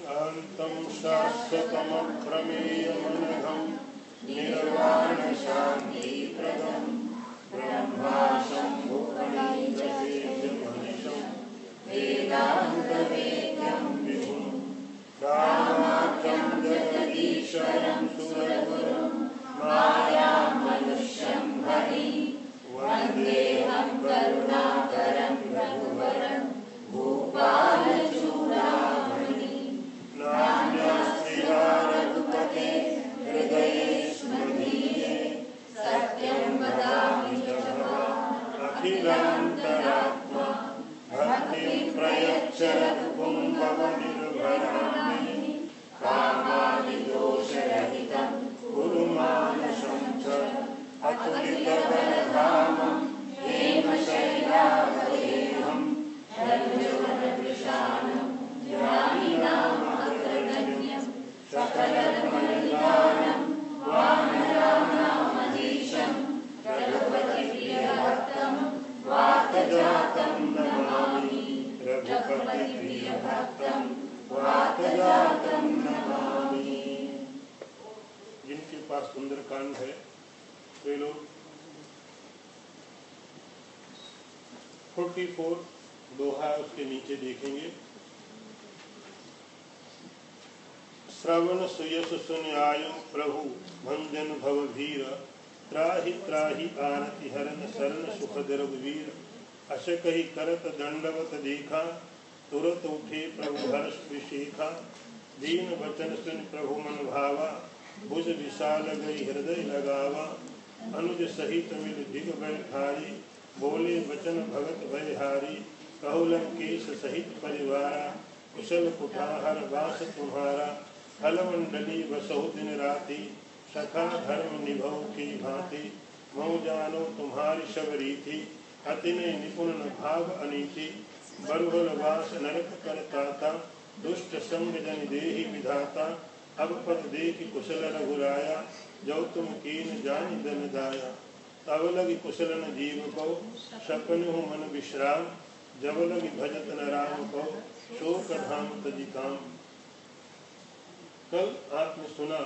शान्तं शाश्वतमप्रमेयमनघं निर्वाणशान्तिप्रदं ब्रह्माशम्भुफलैकसेव्यमनिशं वेदान्तवेद्यं विभुं रामाख्यं जगदीश्वरं सुरगुरुं मायामनुष्यं हरिं वन्देऽहं करुणाकरं रघुवरं भूपालचूडामणिं नान्यस्त्रिया रघुपते हृदयेष्मदीये सत्यं वदामि च अखिलान्तरात्मा भक्तिं प्रयच्छ रघुपुङ्गवनिर्भरामि कामादिदोषरहितं कुरु मानुषं च अतुलितबलधामं हेमशैलावदेहं रञ्जनकृशानं ज्ञानिनामग्रगण्यं सकलमनिदानं वानराणामधीशं रघुपतिप्रियभक्तं वातजातं नमामि रघुपतिप्रियभक्तं वातजातं नमामि। जिनके पास सुंदरकांड है वे लोग 44 दोहा उसके नीचे देखेंगे। श्रवण सुयस सुन आयु प्रभु भंजन भव भीर त्राहि त्राहि आरति हरण शरण सुख रघुवीर अशक ही करत दंडवत देखा तुरत उठे प्रभु हर्ष विशेखा दीन वचन सुन प्रभु मन भावा भुज विशाल गई हृदय लगावा अनुज सहित मिल दिग बैठारी बोले वचन भगत भयहारी कहु लंकेश सहित परिवारा कुशल कुठार वास तुम्हारा फल मंडली बसहु दिन राति सखा धर्म निभव की भांति मऊ जानो तुम्हारी शबरी थी अति ने निपुण भाव अनीति बरुहल वास नरक करताता दुष्ट संग जन देहि विधाता अब पद देखि कुशल रघुराया जो तुम कीन जानि दन दाया तब लगी कुशलन जीव को सपनु मन विश्राम जब लगी भजत न राम को शोक धाम तजि काम। कल आपने सुना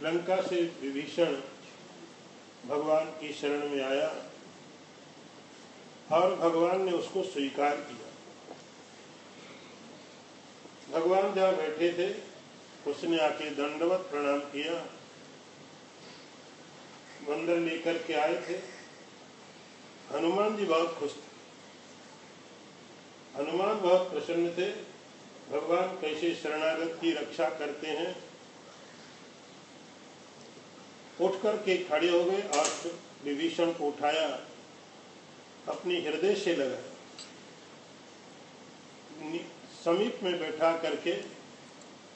लंका से विभीषण भगवान की शरण में आया और भगवान ने उसको स्वीकार किया। भगवान जहाँ बैठे थे उसने आके दंडवत प्रणाम किया। बंदर लेकर के आए थे। हनुमान जी बहुत खुश थे। हनुमान बहुत प्रसन्न थे। भगवान कैसे शरणागत की रक्षा करते हैं। उठ करके खड़े हो गए और विभीषण को उठाया, अपने हृदय से लगाया, समीप में बैठा करके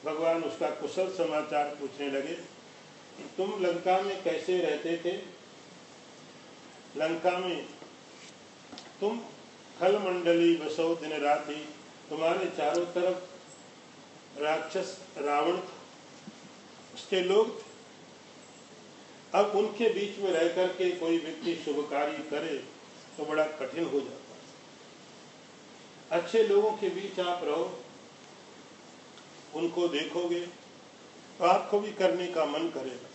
भगवान उसका कुशल समाचार पूछने लगे। तुम लंका में कैसे रहते थे? लंका में तुम खल मंडली बसो दिन राति, तुम्हारे चारों तरफ राक्षस रावण उसके लोग थे। अब उनके बीच में रह करके कोई व्यक्ति शुभ कार्य करे तो बड़ा कठिन हो जाता है। अच्छे लोगों के बीच आप रहो, उनको देखोगे तो आपको भी करने का मन करेगा।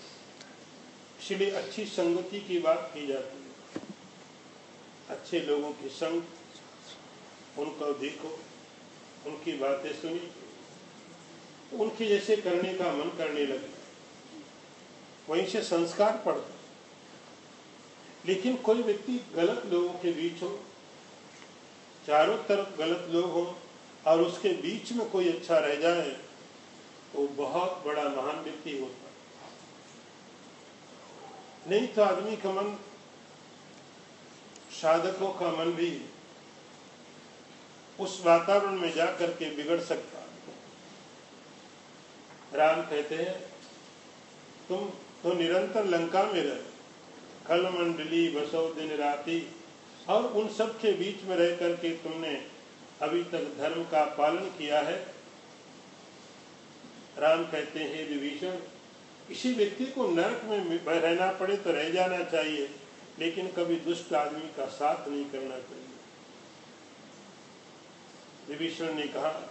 इसलिए अच्छी संगति की बात की जाती है। अच्छे लोगों की संग, उनको देखो, उनकी बातें सुनी, उनके जैसे करने का मन करने लगे, वहीं से संस्कार पड़ता। लेकिन कोई व्यक्ति गलत लोगों के बीच हो, चारों तरफ गलत लोग हो और उसके बीच में कोई अच्छा रह जाए तो बहुत बड़ा महान व्यक्ति होता। नहीं तो आदमी का मन, साधकों का मन भी उस वातावरण में जाकर के बिगड़ सकता। राम कहते हैं तुम तो निरंतर लंका में रहे, खल मंडली बसो दिन राति, और उन सब के बीच में रह करके तुमने अभी तक धर्म का पालन किया है। राम कहते हैं विभीषण, किसी व्यक्ति को नरक में रहना पड़े तो रह जाना चाहिए, लेकिन कभी दुष्ट आदमी का साथ नहीं करना चाहिए। विभीषण ने कहा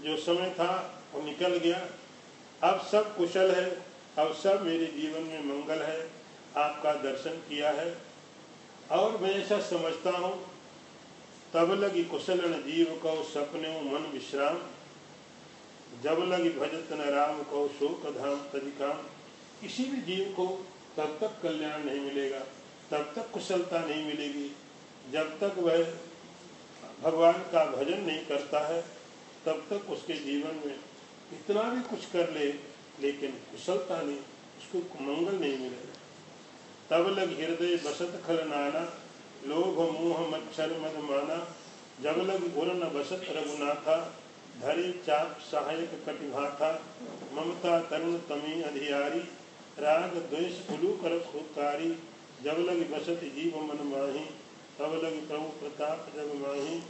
जो समय था वो निकल गया, अब सब कुशल है, अब सब मेरे जीवन में मंगल है, आपका दर्शन किया है और मैं ऐसा समझता हूँ। तब लगी कुशलन जीव को सपने मन विश्राम, जब लगी भजत न राम को शोक धाम तजिकाम। किसी भी जीव को तब तक कल्याण नहीं मिलेगा, तब तक कुशलता नहीं मिलेगी, जब तक वह भगवान का भजन नहीं करता है, तब तक उसके जीवन में इतना भी कुछ कर ले लेकिन कुशलता नहीं, उसको मंगल नहीं मिलेगा। तब लग हृदय बसत खल नाना, लोभ मोह मच्छर मद माना, जब लग उर न बसत रघुनाथा, धरे चाप सहायक कटिभाथा, ममता तरुण तमी अधियारी, राग द्वेष उलू कर खुकारी, जब लग बसत जीव मन माही, तब लग प्रभु प्रताप जग माही।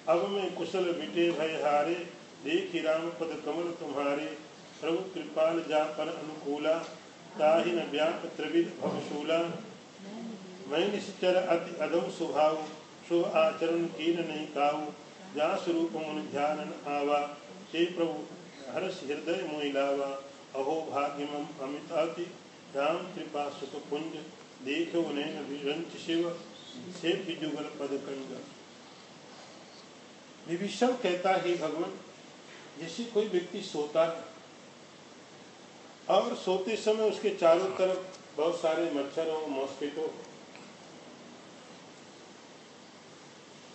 अब मैं कुशल बिटे भय हारे, देखी राम पद कमल तुम्हारे, प्रभु कृपाल जा पर अनुकूला, ताहि न व्याप त्रिविध भवशूला। मैं निश्चर अति अधम स्वभाव, शुभ आचरण कीन नहीं काऊ, जा स्वरूप मुन ध्यान आवा, से प्रभु हर्ष हृदय मोहि लावा। अहो भाग्यमम अमिताति, राम कृपा सुख पुंज, देखो नैन विरंच शिव, से जुगल पद कंज। विभीषण कहता है भगवान, जैसे कोई व्यक्ति सोता है और सोते समय उसके चारों तरफ बहुत सारे मच्छर हो, मॉस्किटो,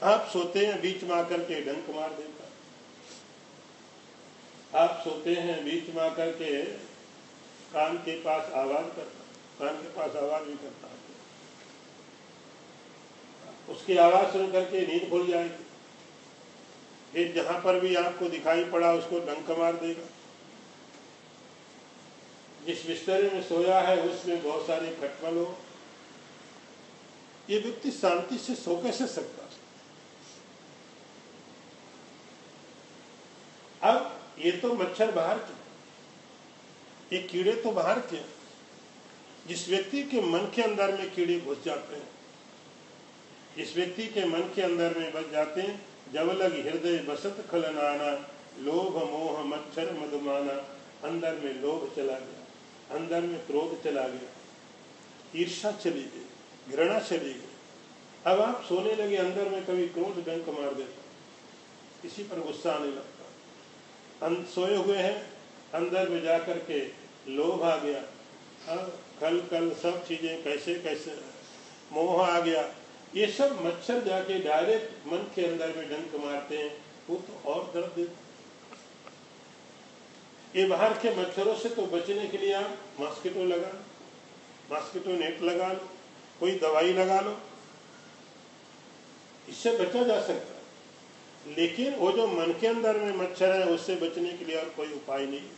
आप सोते हैं बीच में आकर के डंक मार देता, आप सोते हैं बीच में आकर के कान के पास आवाज करता, कान के पास आवाज भी करता है, उसकी आवाज सुन करके नींद खुल जाएगी, फिर जहां पर भी आपको दिखाई पड़ा उसको डंक मार देगा। जिस बिस्तर में सोया है उसमें बहुत सारे खटमल हो, ये व्यक्ति शांति से सो कैसे सकता? अब ये तो मच्छर बाहर के, ये कीड़े तो बाहर के। जिस व्यक्ति के मन के अंदर में कीड़े घुस जाते हैं, जिस व्यक्ति के मन के अंदर में बस जाते हैं, जब लग हृदय बसत खलनाना, लोभ मोह मच्छर मधुमाना। अंदर में लोभ चला गया, अंदर में क्रोध चला गया, ईर्ष्या चली गई, घृणा चली गई। अब आप सोने लगे, अंदर में कभी क्रोध डंक मार देता, किसी पर गुस्सा आने लगता, सोए हुए हैं, अंदर में जाकर के लोभ आ गया, कल कल सब चीजें कैसे कैसे, मोह आ गया। ये सब मच्छर जाके डायरेक्ट मन के अंदर में डंक मारते हैं, वो तो और दर्द देते। ये बाहर के मच्छरों से तो बचने के लिए आप मॉस्किटो लगा लो, मॉस्किटो नेट लगा लो, कोई दवाई लगा लो, इससे बचा जा सकता है। लेकिन वो जो मन के अंदर में मच्छर है उससे बचने के लिए और कोई उपाय नहीं।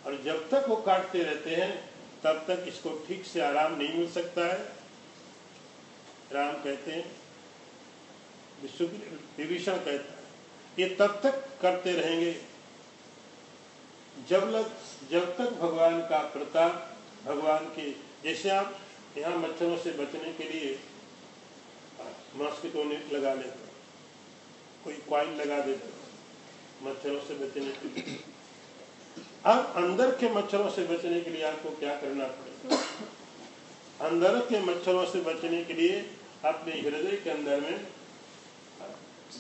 और जब तक वो काटते रहते हैं तब तक इसको ठीक से आराम नहीं मिल सकता है। राम कहते हैं, विभीषण कहता है, ये तब तक करते रहेंगे जब तक भगवान का प्रताप, भगवान के, जैसे आप यहाँ मच्छरों से बचने के लिए मॉस्किटो नेट लगा लेते, कोई कॉइल लगा देते मच्छरों से बचने के लिए। अब अंदर के मच्छरों से बचने के लिए आपको क्या करना पड़ेगा? अंदर के मच्छरों से बचने के लिए अपने हृदय के अंदर में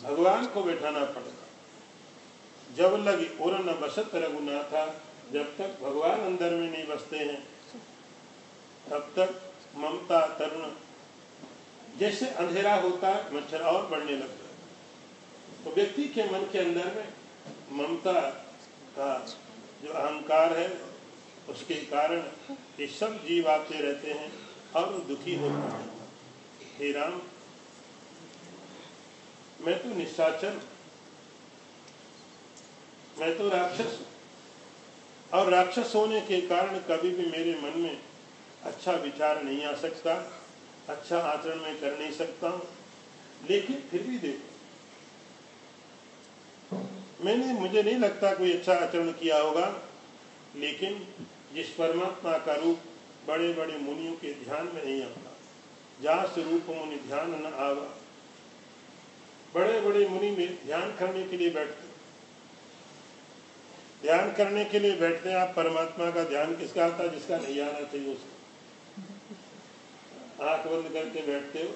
भगवान को बैठाना पड़ेगा। जब लगी उर न बसत रघुनाथा, जब तक भगवान अंदर में नहीं बसते हैं तब तक ममता तरुण, जैसे अंधेरा होता है मच्छर और बढ़ने लगता है। तो व्यक्ति के मन के अंदर में ममता का जो अहंकार है उसके कारण ये सब जीव आते रहते हैं और वो दुखी होते हैं। हे राम, मैं तो निशाचर, मैं तो राक्षस हूं और राक्षस होने के कारण कभी भी मेरे मन में अच्छा विचार नहीं आ सकता, अच्छा आचरण मैं कर नहीं सकता हूं। लेकिन फिर भी देखो, मुझे नहीं लगता कोई अच्छा आचरण किया होगा, लेकिन जिस परमात्मा का रूप बड़े बड़े मुनियों के ध्यान में नहीं आता, जा स्वरूप मुनि ध्यान न आवा। बड़े बड़े मुनि में ध्यान करने के लिए बैठते, ध्यान करने के लिए बैठते हैं आप, परमात्मा का ध्यान किसका आता है? जिसका नहीं आना चाहिए उसको। आंख बंद करके बैठते हो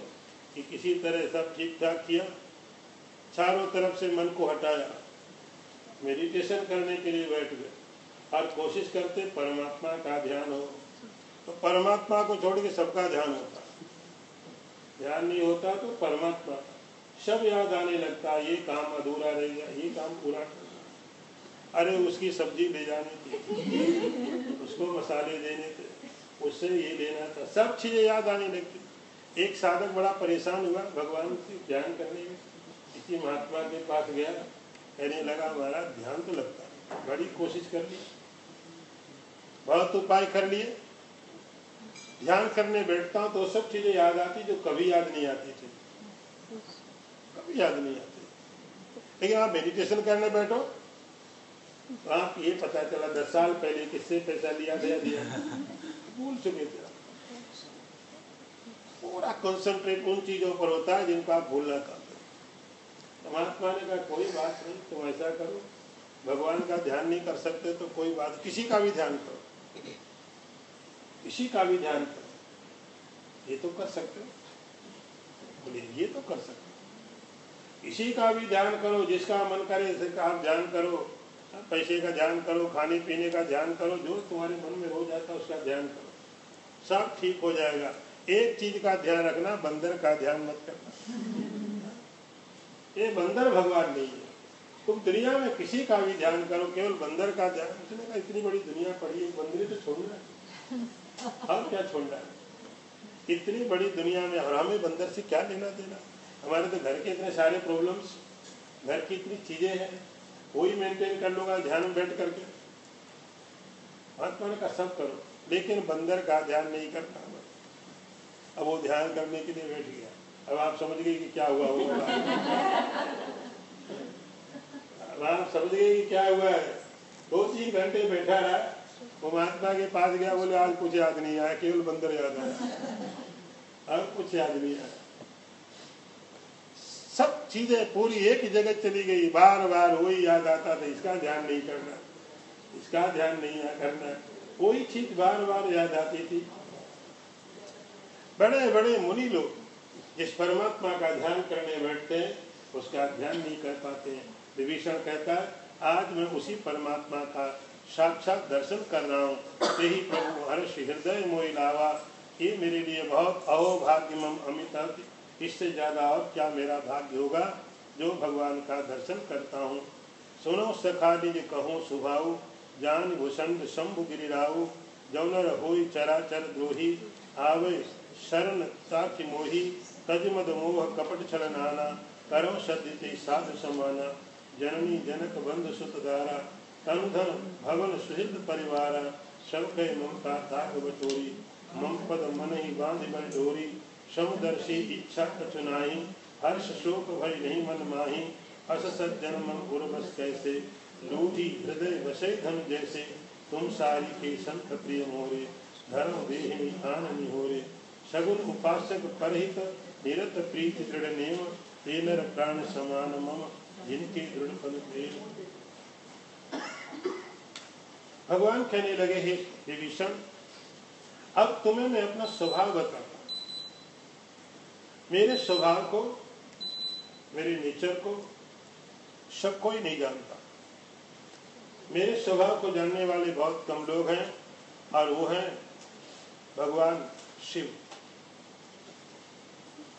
कि किसी तरह सब ठीक ठाक किया, चारों तरफ से मन को हटाया, मेडिटेशन करने के लिए बैठ गए और कोशिश करते परमात्मा का ध्यान हो, तो परमात्मा को छोड़ के सबका ध्यान होता। ध्यान नहीं होता तो परमात्मा सब याद आने लगता, ये काम अधूरा रह गया, ये काम पूरा करना, अरे उसकी सब्जी ले जानी थी, उसको मसाले देने थे, उससे ये लेना था, सब चीजें याद आने लगती। एक साधक बड़ा परेशान हुआ भगवान से ध्यान करने में, किसी महात्मा के पास गया, कहने लगा हमारा ध्यान तो लगता है, बड़ी कोशिश कर ली, बहुत उपाय कर लिए, ध्यान करने बैठता हूँ तो सब चीजें याद आती जो कभी याद नहीं आती थी, कभी याद नहीं आती। लेकिन आप मेडिटेशन करने बैठो तो आप ये पता चला 10 साल पहले किससे पैसा लिया दिया भूल चुके थे। पूरा कंसंट्रेट उन चीजों पर होता है जिनको आप भूलना चाहते हो। महात्मा ने कहा कोई बात नहीं, तुम ऐसा करो, भगवान का ध्यान नहीं कर सकते तो कोई बात, किसी का भी ध्यान करो, किसी का भी ध्यान करो, ये तो कर सकते हो, बोले ये तो कर सकते हो, किसी का भी ध्यान करो, जिसका मन करे उसका आप ध्यान करो, पैसे का ध्यान करो, खाने पीने का ध्यान करो, जो तुम्हारे मन में हो जाता है उसका ध्यान करो, सब ठीक हो जाएगा। एक चीज का ध्यान रखना, बंदर का ध्यान मत करना, ये बंदर भगवान नहीं है। तुम दुनिया में किसी का भी ध्यान करो, केवल बंदर का ध्यान, उसने कहा इतनी बड़ी दुनिया पड़ी है, बंदरी तो छोड़ना है, और क्या छोड़ना है, इतनी बड़ी दुनिया में, और हमें बंदर से क्या लेना देना। हमारे तो घर के इतने सारे प्रॉब्लम्स, घर की इतनी चीजें हैं, वही मेंटेन कर लूंगा ध्यान में बैठ करके। महात्मा ने कहा सब करो, लेकिन बंदर का ध्यान नहीं करना। अब वो ध्यान करने के लिए बैठ गया। अब आप समझ गए कि क्या हुआ होगा, अब आप समझ गए कि क्या हुआ है। 2-3 घंटे बैठा रहा, वो महात्मा के पास गया, बोले आज कुछ याद नहीं आया, केवल बंदर याद आया, अब कुछ याद नहीं आया। सब चीजें पूरी एक जगह चली गई, बार बार वही याद आता था, इसका ध्यान नहीं करना, इसका ध्यान नहीं करना, वही चीज बार बार याद आती थी। बड़े बड़े मुनि लोग जिस परमात्मा का ध्यान करने बैठते हैं उसका ध्यान नहीं कर पाते हैं। विभीषण कहता है आज मैं उसी परमात्मा का साक्षात दर्शन कर रहा हूँ, यही प्रभु हर्ष हृदय मोहि लावा, ये मेरे लिए बहुत अहोभाग्यमम अमित, इससे ज्यादा और क्या मेरा भाग्य होगा जो भगवान का दर्शन करता हूँ। सुनो सखा निज कहूँ सुभाऊ, जान भूषण शंभु गिरिराऊ, जौनर होई चराचर द्रोही, आवे शरण साखी मोही, तज मद मोह कपट छल नाना, करो सद्यते साधु समाना, जननी जनक बंधु सुतदारा, तनु धन भवन सुहृद परिवारा, सब कह ममता ताग बटोरी, मम पद मन ही बांध बल डोरी, समुदर्शी इच्छा कचुनाही, हर्ष शोक भय नहीं मन माही, अस सज्जन मन उर्वस कैसे, लूढ़ी हृदय वसे धन जैसे, तुम सारी के संत प्रिय मोरे, धर्म देहिनी आननि होरे, सगुन उपासक परहित निरत प्रीति दृढ़ नेम, ते नर प्राण समान मम, जिनके दृढ़ फल प्रेम। भगवान कहने लगे हे विभीषण, अब तुम्हें मैं अपना स्वभाव बताता, मेरे स्वभाव को, मेरे नेचर को सब कोई नहीं जानता। मेरे स्वभाव को जानने वाले बहुत कम लोग हैं, और वो हैं भगवान शिव।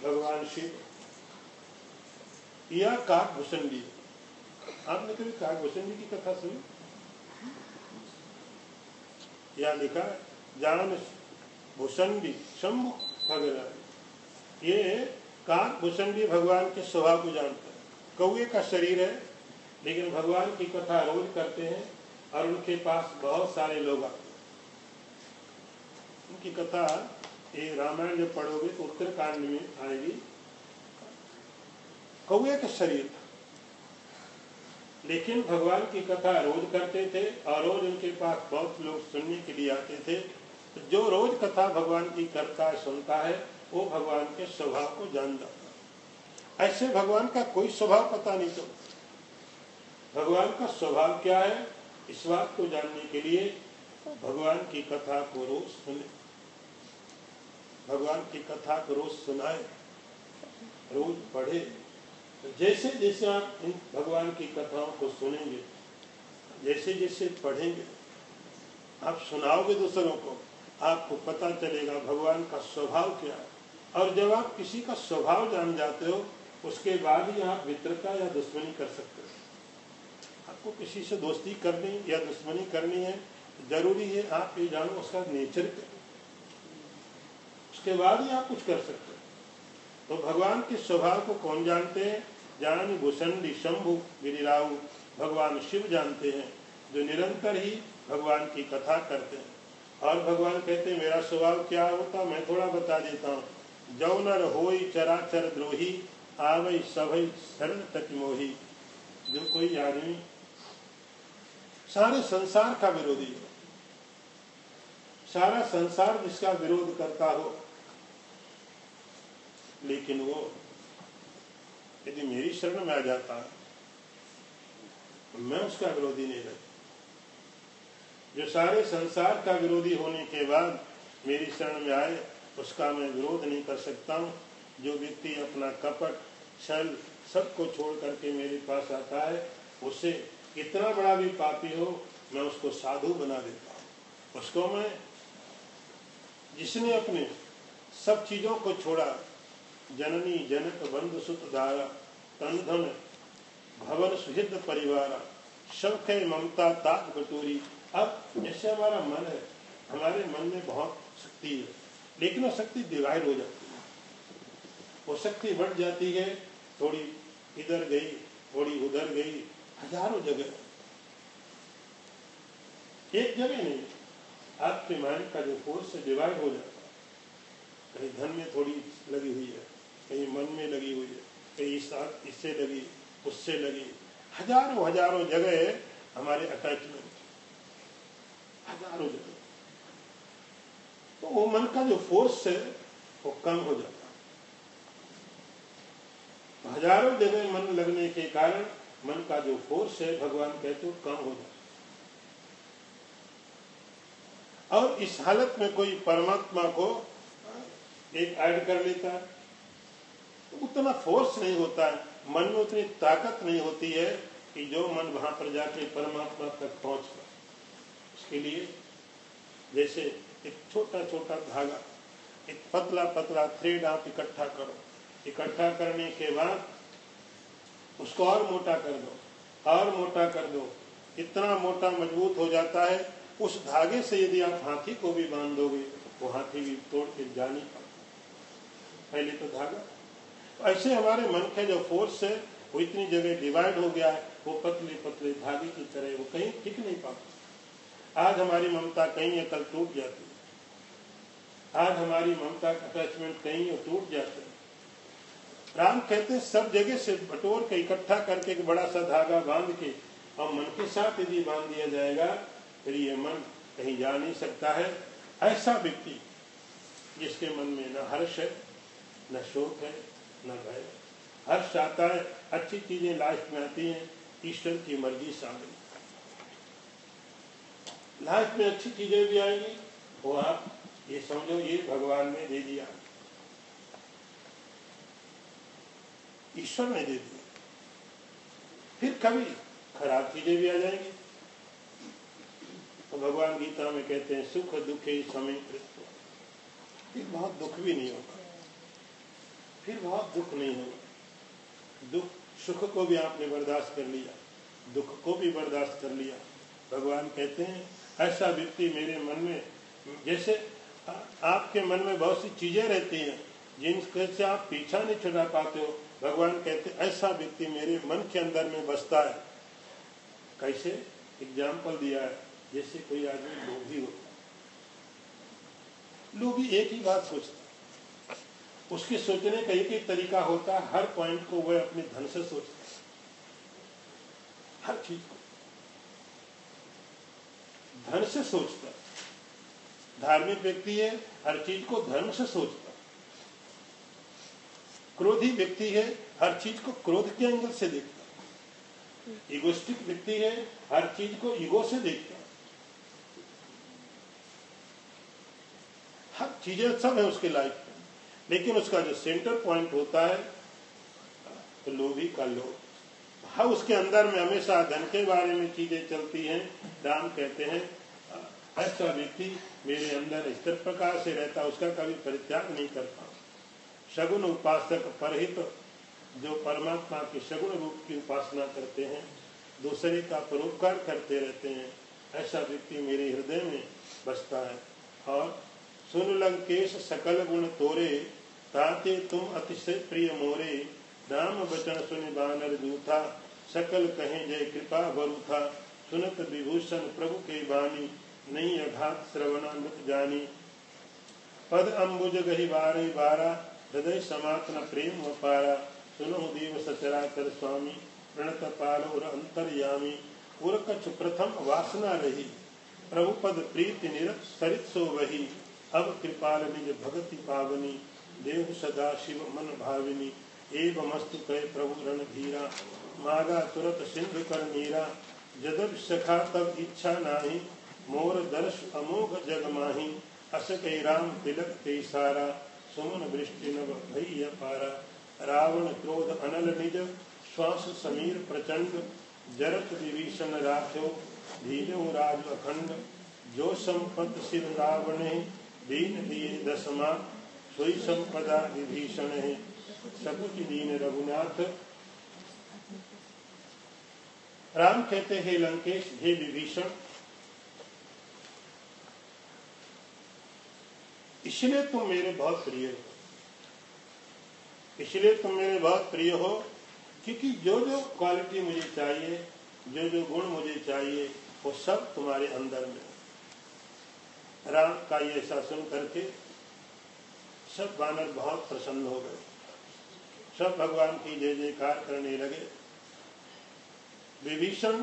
भगवान शिव या काकभूषणी, आपने कभी काकभूषणी की कथा सुनी? या लिखा जान भूषणी शंभु भगवान, ये काकभूषणी भगवान के स्वभाव को जानते हैं। कौए का शरीर है, लेकिन भगवान की कथा रोज करते हैं, और उनके पास बहुत सारे लोग आते हैं। उनकी कथा ये रामायण जब पढ़ोगे तो उत्तरकांड में आएगी। कौए का शरीर था, लेकिन भगवान की कथा रोज करते थे, और रोज उनके पास बहुत लोग सुनने के लिए आते थे। तो जो रोज कथा भगवान की करता है, सुनता है, वो भगवान के स्वभाव को जान जाता है। ऐसे भगवान का कोई स्वभाव पता नहीं चलता। भगवान का स्वभाव क्या है इस बात को जानने के लिए भगवान की कथा को रोज सुने, भगवान की कथा को रोज सुनाए, रोज पढ़े। तो जैसे जैसे आप इन भगवान की कथाओं को सुनेंगे, जैसे जैसे पढ़ेंगे, आप सुनाओगे दूसरों को, आपको पता चलेगा भगवान का स्वभाव क्या है। और जब आप किसी का स्वभाव जान जाते हो, उसके बाद ही आप मित्रता या दुश्मनी कर सकते हो। आपको किसी से दोस्ती करनी या दुश्मनी करनी है, जरूरी है आप ये जानो उसका नेचर क्या, उसके बाद ही आप कुछ कर सकते हो। तो भगवान के स्वभाव को कौन जानते हैं? जान भूषणी शंभु गिरिराहु, भगवान शिव जानते हैं, जो निरंतर ही भगवान की कथा करते हैं। और भगवान कहते हैं मेरा स्वभाव क्या होता, मैं थोड़ा बता देता हूँ। जौ नर होई चराचर द्रोही, आवई सभई शरण तक मोही। जो कोई आदमी सारे संसार का विरोधी हो, सारा संसार जिसका विरोध करता हो, लेकिन वो यदि मेरी शरण में आ जाता है, मैं उसका विरोधी नहीं रहता। जो सारे संसार का विरोधी होने के बाद मेरी शरण में आए, उसका मैं विरोध नहीं कर सकता हूँ। जो व्यक्ति अपना कपट छल सबको छोड़ करके मेरे पास आता है, उसे कितना बड़ा भी पापी हो, मैं उसको साधु बना देता हूँ। उसको मैं, जिसने अपने सब चीजों को छोड़ा, जननी जनक बंधु सुत धारा, तन धन भवन सुहृद परिवारा, सब के ममता ताक बटोरी। अब जैसे हमारा मन है, हमारे मन में बहुत शक्ति है, लेकिन वो शक्ति डिवाइड हो जाती है, वो शक्ति बढ़ जाती है, थोड़ी इधर गई, थोड़ी उधर गई, हजारों जगह, एक जगह नहीं। आपके माइंड का जो फोर्स है डिवाइड हो जाता है, कहीं धन में थोड़ी लगी हुई है, कहीं मन में लगी हुई है, कहीं इससे लगी, उससे लगी, हजारों हजारों जगह हमारे अटैचमेंट, हजारों जगह। तो वो मन का जो फोर्स है वो कम हो जाता है। हजारों जगह मन लगने के कारण मन का जो फोर्स है, भगवान कहते हो, कम हो जाता है। और इस हालत में कोई परमात्मा को एक ऐड कर लेता है, तो उतना फोर्स नहीं होता है, मन में उतनी ताकत नहीं होती है कि जो मन वहां पर जाके परमात्मा तक पहुंच पाए। उसके लिए जैसे एक छोटा छोटा धागा, एक पतला पतला थ्रेड आप इकट्ठा करो, इकट्ठा करने के बाद उसको और मोटा कर दो, और मोटा कर दो, इतना मोटा मजबूत हो जाता है। उस धागे से यदि आप हाथी को भी बांध दोगे, वो हाथी भी तोड़ के जा नहीं पाता, पहले तो धागा। ऐसे हमारे मन के जो फोर्स है वो इतनी जगह डिवाइड हो गया है, वो पतले पतले धागे की तरह वो कहीं टिक नहीं पाता। आज हमारी ममता कहीं है, कल टूट जाती है। आज हमारी ममता का अटैचमेंट कहीं है, टूट जाता है। राम कहते हैं सब जगह से बटोर के इकट्ठा करके एक बड़ा सा धागा बांध के और मन के साथ यदि बांध दिया जाएगा, फिर ये मन कहीं जा नहीं सकता है। ऐसा व्यक्ति जिसके मन में न हर्ष है, न शोक है, न भय। हर्ष आता है, अच्छी चीजें लाइफ में आती हैं, ईश्वर की मर्जी से आ गई। लाइफ में अच्छी चीजें भी आएंगी, वो आप ये समझो ये भगवान ने दे दिया, ईश्वर ने दे दिया। फिर कभी खराब चीजें भी आ जाएंगी। तो भगवान गीता में कहते हैं सुख दुखे समय कृत्व, फिर बहुत दुख भी नहीं होगा, फिर बहुत दुख नहीं होगा। दुख, सुख को भी आपने बर्दाश्त कर लिया, दुख को भी बर्दाश्त कर लिया। भगवान कहते हैं ऐसा व्यक्ति मेरे मन में, जैसे आपके मन में बहुत सी चीजें रहती हैं जिनसे से आप पीछा नहीं छुड़ा पाते हो, भगवान कहते हैं ऐसा व्यक्ति मेरे मन के अंदर में बसता है। कैसे? एग्जाम्पल दिया है, जैसे कोई आदमी लोभी हो, लोभी एक ही बात सोचता है, उसके सोचने का एक ही तरीका होता है, हर पॉइंट को वह अपने धन से सोचता है, हर चीज को धन से सोचता है। धार्मिक व्यक्ति है, हर चीज को धर्म से सोचता है। क्रोधी व्यक्ति है, हर चीज को क्रोध के एंगल से देखता है। इगोस्टिक व्यक्ति है, हर चीज को ईगो से देखता है, हर चीजें सब है उसके लाइफ में, लेकिन उसका जो सेंटर पॉइंट होता है तो लोभी का लोभ। हाँ, उसके अंदर में हमेशा धन के बारे में चीजें चलती हैं। राम कहते हैं ऐसा व्यक्ति मेरे अंदर इस प्रकार से रहता, उसका कभी परित्याग नहीं करता। सगुण उपासक परहित, जो परमात्मा के सगुण रूप की उपासना करते हैं, दूसरे का परोपकार करते रहते हैं, ऐसा व्यक्ति मेरे हृदय में बसता है। और सुन लंकेश सकल गुण तोरे, ताते तुम अतिशय प्रिय मोरे। राम वचन सुनि बानर जूथा, सकल कहें जय कृपा वरुथा। सुनत विभूषण प्रभु के बानी, नहीं अघात श्रवणामृत जानी। पद अम्बुज गहि बारे बारा, हृदय समात्न प्रेम अपारा। सुनो देव सचराचर स्वामी, प्रणत पाल और अंतर्यामी। उर कछ प्रथम वासना रही, प्रभु पद प्रीति निरत सरित सो वही। अब कृपाल निज भगति पावनी, देव सदा शिव मन भाविनी। एवमस्तु कहे प्रभु रणधीरा, मागा तुरत सिंधु कर नीरा। जदब सखा तब इच्छा नाही, मोर दर्श अमोघ जग माही। अस कही राम तिलक ते सारा, सुमन वृष्टि नभ भई अपारा। रावण क्रोध अनल निज, श्वास समीर प्रचंड। जरत विभीषण राख्यो, धीजो राज अखंड। जो संपत सिर रावणे, दीन दिए दसमा। सोई संपदा विभीषण है, सकुच दीन रघुनाथ। राम कहते हैं लंकेश, हे विभीषण, इसलिए तुम मेरे बहुत प्रिय हो, इसलिए तुम मेरे बहुत प्रिय हो क्योंकि जो जो क्वालिटी मुझे चाहिए, जो जो गुण मुझे चाहिए, वो सब तुम्हारे अंदर में। राम का ये ऐसा सुन करके सब वानर बहुत प्रसन्न हो गए, सब भगवान की जय जयकार करने लगे। विभीषण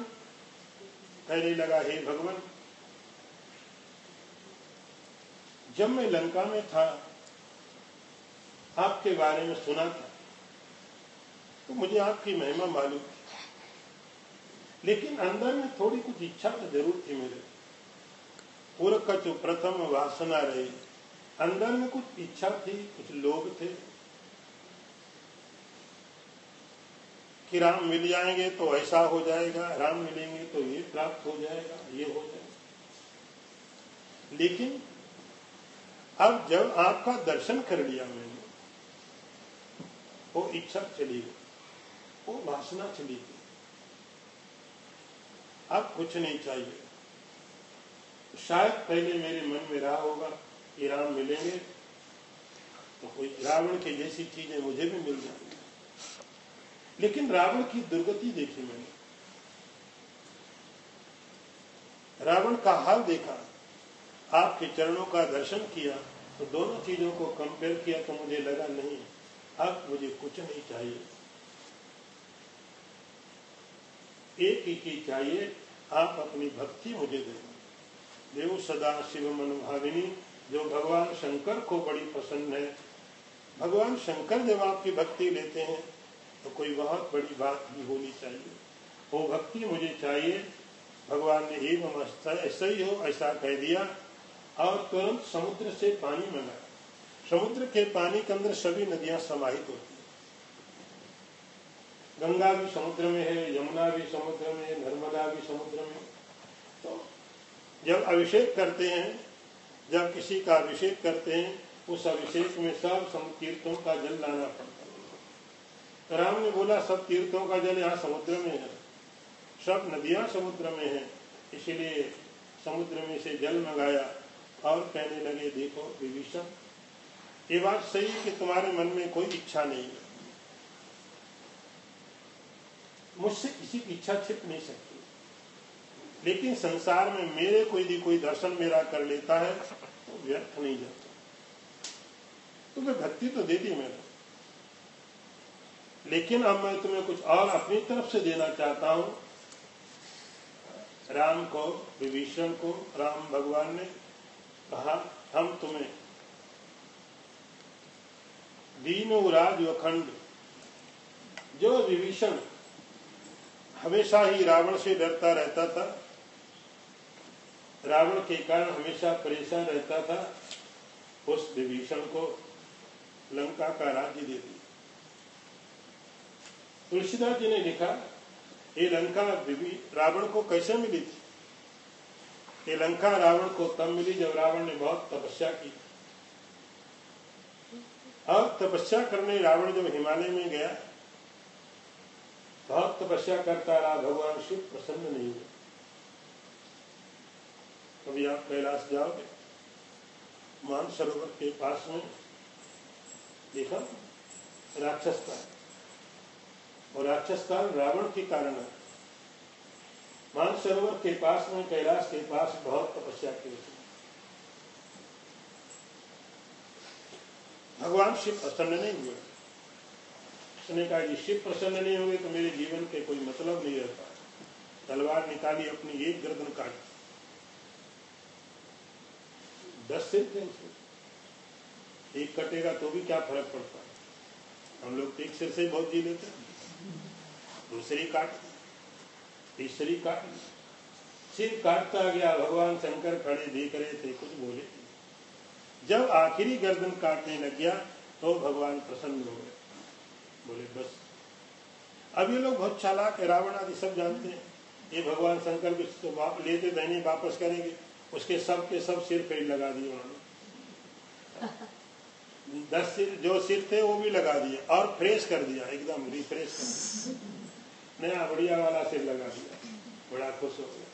कहने लगा, हे भगवान, जब मैं लंका में था, आपके बारे में सुना था, तो मुझे आपकी महिमा मालूम थी, लेकिन अंदर में थोड़ी कुछ इच्छा तो जरूर थी मेरे। पूर्व का जो प्रथम वासना रही, अंदर में कुछ इच्छा थी, कुछ लोग थे कि राम मिल जाएंगे तो ऐसा हो जाएगा, राम मिलेंगे तो ये प्राप्त हो जाएगा, ये हो जाएगा। लेकिन अब जब आपका दर्शन कर लिया मैंने, वो इच्छा चली गई, वो वासना चली गई, अब कुछ नहीं चाहिए। शायद पहले मेरे मन में रहा होगा कि राम मिलेंगे तो कोई रावण की जैसी चीजें मुझे भी मिल जाएंगी, लेकिन रावण की दुर्गति देखी मैंने, रावण का हाल देखा, आपके चरणों का दर्शन किया, तो दोनों चीजों को कंपेयर किया तो मुझे लगा नहीं, अब मुझे कुछ नहीं चाहिए, एक ही चीज चाहिए, आप अपनी भक्ति मुझे दें। देव सदा शिव मन भाविनी, जो भगवान शंकर को बड़ी पसंद है। भगवान शंकर जब आपकी भक्ति लेते हैं तो कोई बहुत बड़ी बात भी होनी चाहिए, वो भक्ति मुझे चाहिए। भगवान ने एवं ऐसा ही हो ऐसा कह दिया और तुरंत समुद्र से पानी मंगाया। समुद्र के पानी के अंदर सभी नदियां समाहित होती हैं, गंगा भी समुद्र में है, यमुना भी समुद्र में है, नर्मदा भी समुद्र में। तो जब अभिषेक करते हैं, जब किसी का अभिषेक करते हैं, उस अभिषेक में सब तीर्थों का जल लाना पड़ता है। तो राम ने बोला सब तीर्थों का जल यहाँ समुद्र में है, सब नदियां समुद्र में है, इसलिए समुद्र में से जल मंगाया और कहने लगे, देखो विभीषण, ये बात सही है कि तुम्हारे मन में कोई इच्छा नहीं है, मुझसे किसी की इच्छा छिप नहीं सकती, लेकिन संसार में मेरे कोई दर्शन मेरा कर लेता है तो व्यर्थ नहीं जाता। तुम्हें भक्ति तो दे दी मैंने, लेकिन अब मैं तुम्हें कुछ और अपनी तरफ से देना चाहता हूं। राम को, विभीषण को राम भगवान ने कहा, हम तुम्हें दीनो राज अखंड, जो विभीषण हमेशा ही रावण से डरता रहता था, रावण के कारण हमेशा परेशान रहता था, उस विभीषण को लंका का राज्य दे दिया। तुलसीदास जी ने लिखा, ये लंका रावण को कैसे मिली थी? ये लंका रावण को तब मिली जब रावण ने बहुत तपस्या की। और तपस्या करने रावण जब हिमालय में गया, बहुत तपस्या करता रहा, भगवान शिव प्रसन्न नहीं हुए। कभी आप कैलाश जाओगे, मानसरोवर के पास में देखा राक्षस काल, और राक्षस काल रावण के कारण है। मानसरोवर के पास में, कैलाश के पास बहुत तपस्या की। भगवान शिव प्रसन्न नहीं हुए। उसने कहा कि शिव प्रसन्न नहीं होंगे तो मेरे जीवन के कोई मतलब नहीं रहता। तलवार निकाली, अपनी एक गर्दन काटी। 10 सिर थे उसमें, एक कटेगा तो भी क्या फर्क पड़ता है। हम लोग एक सिर से बहुत जी लेते हैं, दूसरी काट, तीसरी काट, सिर काटता गया। भगवान शंकर खड़े देख रहे थे, कुछ बोले। जब आखिरी गर्दन काटने लग गया तो भगवान प्रसन्न हो गए, बोले बस। अब ये लोग बहुत चालाक है, रावण आदि सब जानते हैं। ये भगवान शंकर भी तो लेते नहीं, वापस करेंगे। उसके सब के सब सिर पेड़ लगा दिए उन्होंने। 10 सिर जो सिर थे वो भी लगा दिए, और फ्रेश कर दिया, एकदम रिफ्रेश कर दिया, नया बढ़िया वाला सिर लगा दिया। बड़ा खुश हो गया,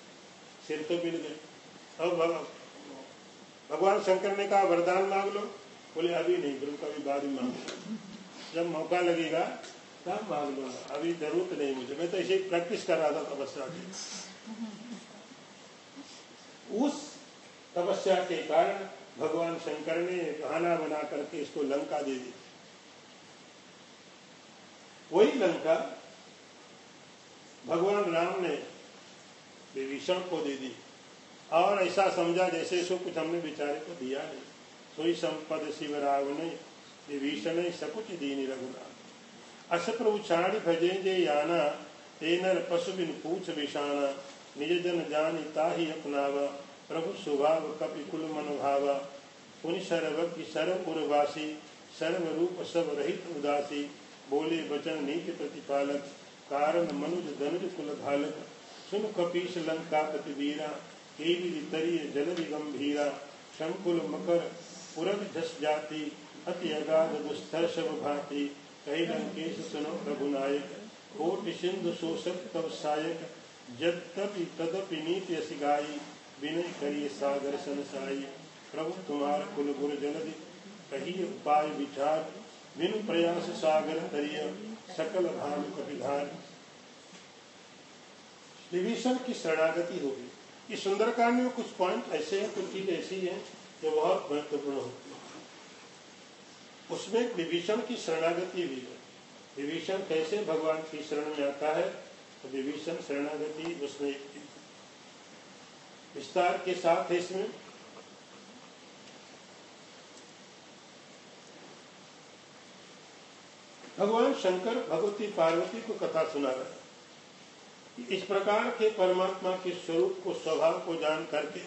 सिर तो मिल गए। अब भगवान शंकर ने कहा वरदान मांग लो। बोले अभी नहीं, गुरु कभी बाद में मांग लो, जब मौका लगेगा तब मांग लो, अभी जरूरत नहीं मुझे, मैं तो इसे प्रैक्टिस कर रहा था तपस्या की। उस तपस्या के कारण भगवान शंकर ने बहाना बना करके इसको लंका दे दी। वही लंका भगवान राम ने विभीषण को दे दी, और ऐसा समझा जैसे सो कुछ हमने बेचारे को दिया नहीं। सोई संपद शिव रावने विभीषण सकुच दीन रघुनाथ। अस प्रभु छाड़ी भजे जे याना, तेनर पशु बिन पूछ विषाना। निज जन जानी ताहि अपनावा, प्रभु स्वभाव कपि कुल मन भावा। पुनि सर्वज्ञ सर्व उर्वासी, सर्व रूप सब रहित उदासी। बोले वचन नीति प्रतिपालक, कारण मनुज धनुज कुल घालक। सुन कपीश लंका पति वीरा, केवि तरिय जलधि गंभीरा। शंकुल मकर पुरग झस जाति, अति अगाध दुस्तर शव भाति। कही लंकेश सुनो रघुनायक, कोटि सिंधु शोषक तव सायक। यद्यपि तदपि नीति असि गाई, विनय करिए सागर संसाई। प्रभु तुम्हार कुल गुर जलधि, कही उपाय विचार। बिनु प्रयास सागर तरिय, सकल भानु कपिधार। विभीषण की शरणागति होगी। इस सुंदरकांड में कुछ पॉइंट ऐसे हैं, कुछ चीज ऐसी हैं जो बहुत महत्वपूर्ण होती है। उसमें विभीषण की शरणागति भी है। विभीषण कैसे भगवान की शरण में आता है, तो विभीषण शरणागति उसमें विस्तार के साथ है। इसमें भगवान शंकर भगवती पार्वती को कथा सुना रहे हैं। इस प्रकार के परमात्मा के स्वरूप को, स्वभाव को जान करके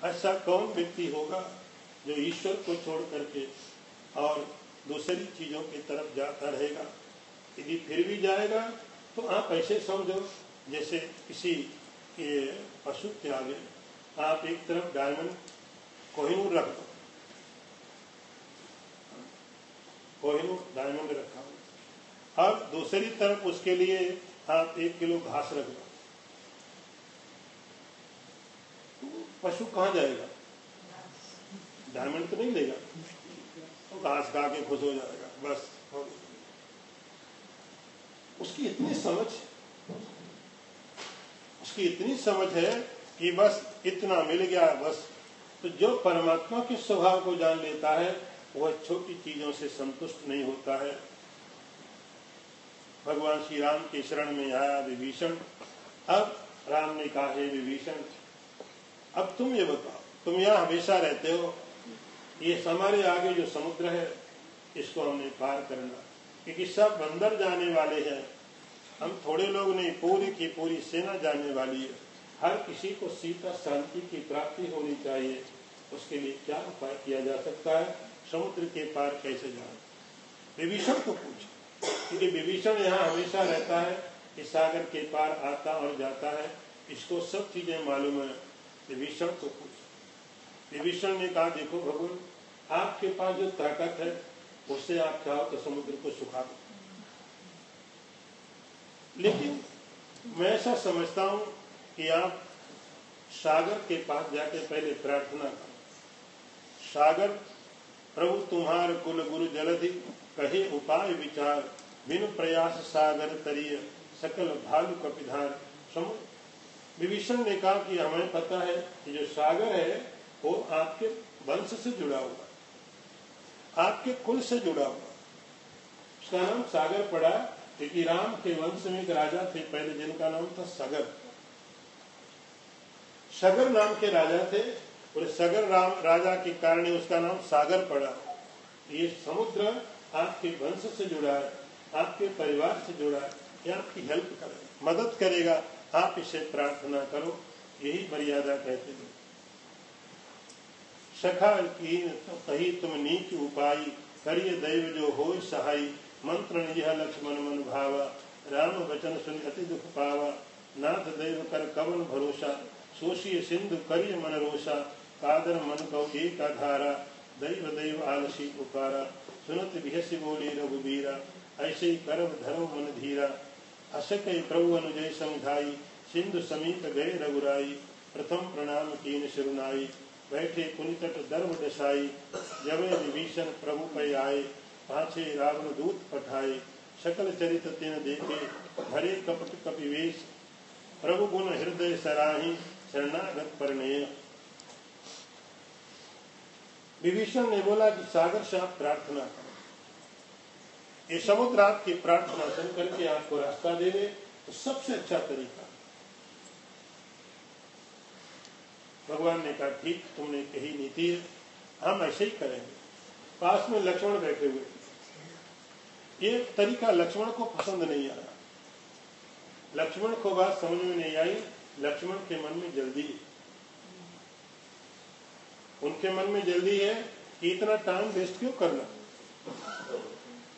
ऐसा कौन व्यक्ति होगा जो ईश्वर को छोड़ करके और दूसरी चीजों की तरफ जाता रहेगा। यदि फिर भी जाएगा तो आप ऐसे समझो जैसे किसी के पशु के आगे आप एक तरफ डायमंड कोहिनूर रख दो, कोहिनूर डायमंड रखा हो, और दूसरी तरफ उसके लिए आप 1 किलो घास रख दो, तो पशु कहाँ जाएगा? डायमंड तो नहीं लेगा, तो घास खा के खुश हो जाएगा, बस हो गया। उसकी इतनी समझ है कि बस इतना मिल गया बस। तो जो परमात्मा के स्वभाव को जान लेता है वह छोटी चीजों से संतुष्ट नहीं होता है। भगवान श्री राम के शरण में आया विभीषण। अब राम ने कहा, हे विभीषण, अब तुम ये बताओ, तुम यहाँ हमेशा रहते हो, ये हमारे आगे जो समुद्र है इसको हमने पार करना, क्योंकि सब अंदर जाने वाले हैं हम थोड़े लोग नहीं, पूरी की पूरी सेना जाने वाली है। हर किसी को सीता शांति की प्राप्ति होनी चाहिए। उसके लिए क्या उपाय किया जा सकता है? समुद्र के पार कैसे जाए? विभीषण को पूछा, क्योंकि विभीषण यहाँ हमेशा रहता है, इस सागर के पार आता और जाता है, इसको सब चीजें मालूम है। विभीषण को पूछा। विभीषण ने कहा, देखो भगवान, आपके पास जो ताकत है उससे आप चाहो तो समुद्र को सुखा दो, लेकिन मैं ऐसा समझता हूं कि आप सागर के पास जाके पहले प्रार्थना करो। सागर, प्रभु तुम्हार कुल गुरु जलधि, कहे उपाय विचार, बिनु प्रयास सागर तरिय, सकल भालु कपिधार। विभीषण ने कहा कि हमें पता है कि जो सागर है वो आपके वंश से जुड़ा हुआ, आपके कुल से जुड़ा हुआ। उसका नाम सागर पड़ा क्योंकि राम के वंश में एक राजा थे पहले, जिनका नाम था सगर। सगर नाम के राजा थे, और सगर राजा के कारण उसका नाम सागर पड़ा। ये समुद्र आपके वंश से जुड़ा है, आपके परिवार से जुड़ा है, ये आपकी हेल्प करेगा, मदद करेगा। आप इसे प्रार्थना करो, यही मर्यादा कहते हैं। सखा कीन तो कही तुम नीच उपाय, करिय दैव जो होय सहाय, मंत्र निज लक्ष्मण मन भावा, राम वचन सुन अति दुख पावा, नाथ दैव कर कवन भरोसा, सोशिय सिंधु करिय मन रोषा, कादर मन कौ एक धारा, दैव दैव आलसी पुकारा, सुनत बिहसी बोले रघुबीरा, ऐसे करब धर्म मन धीरा, अशक प्रभु अनुजय समझाई, सिंधु समीप गए रघुराई, प्रथम प्रणाम कीन सिरुनाई, बैठे कुनितट दर्भ दशाई, जब विभीषण प्रभु पे आए, पाछे रावण दूत पठाए, सकल चरित तिन देखे, भरे कपट कपिवेश, प्रभु गुण हृदय सराही, शरणागत परनेय। विभीषण ने बोला कि सागर से आप प्रार्थना करो, ये समुद्र आपकी प्रार्थना सुन करके आपको रास्ता दे दे, तो सबसे अच्छा तरीका। भगवान ने कहा, ठीक तुमने कही नीति है, हम ऐसे ही करेंगे। पास में लक्ष्मण बैठे हुए, ये तरीका लक्ष्मण को पसंद नहीं आया। लक्ष्मण को बात समझ में नहीं आई। लक्ष्मण के मन में जल्दी है, उनके मन में जल्दी है कि इतना टाइम वेस्ट क्यों करना,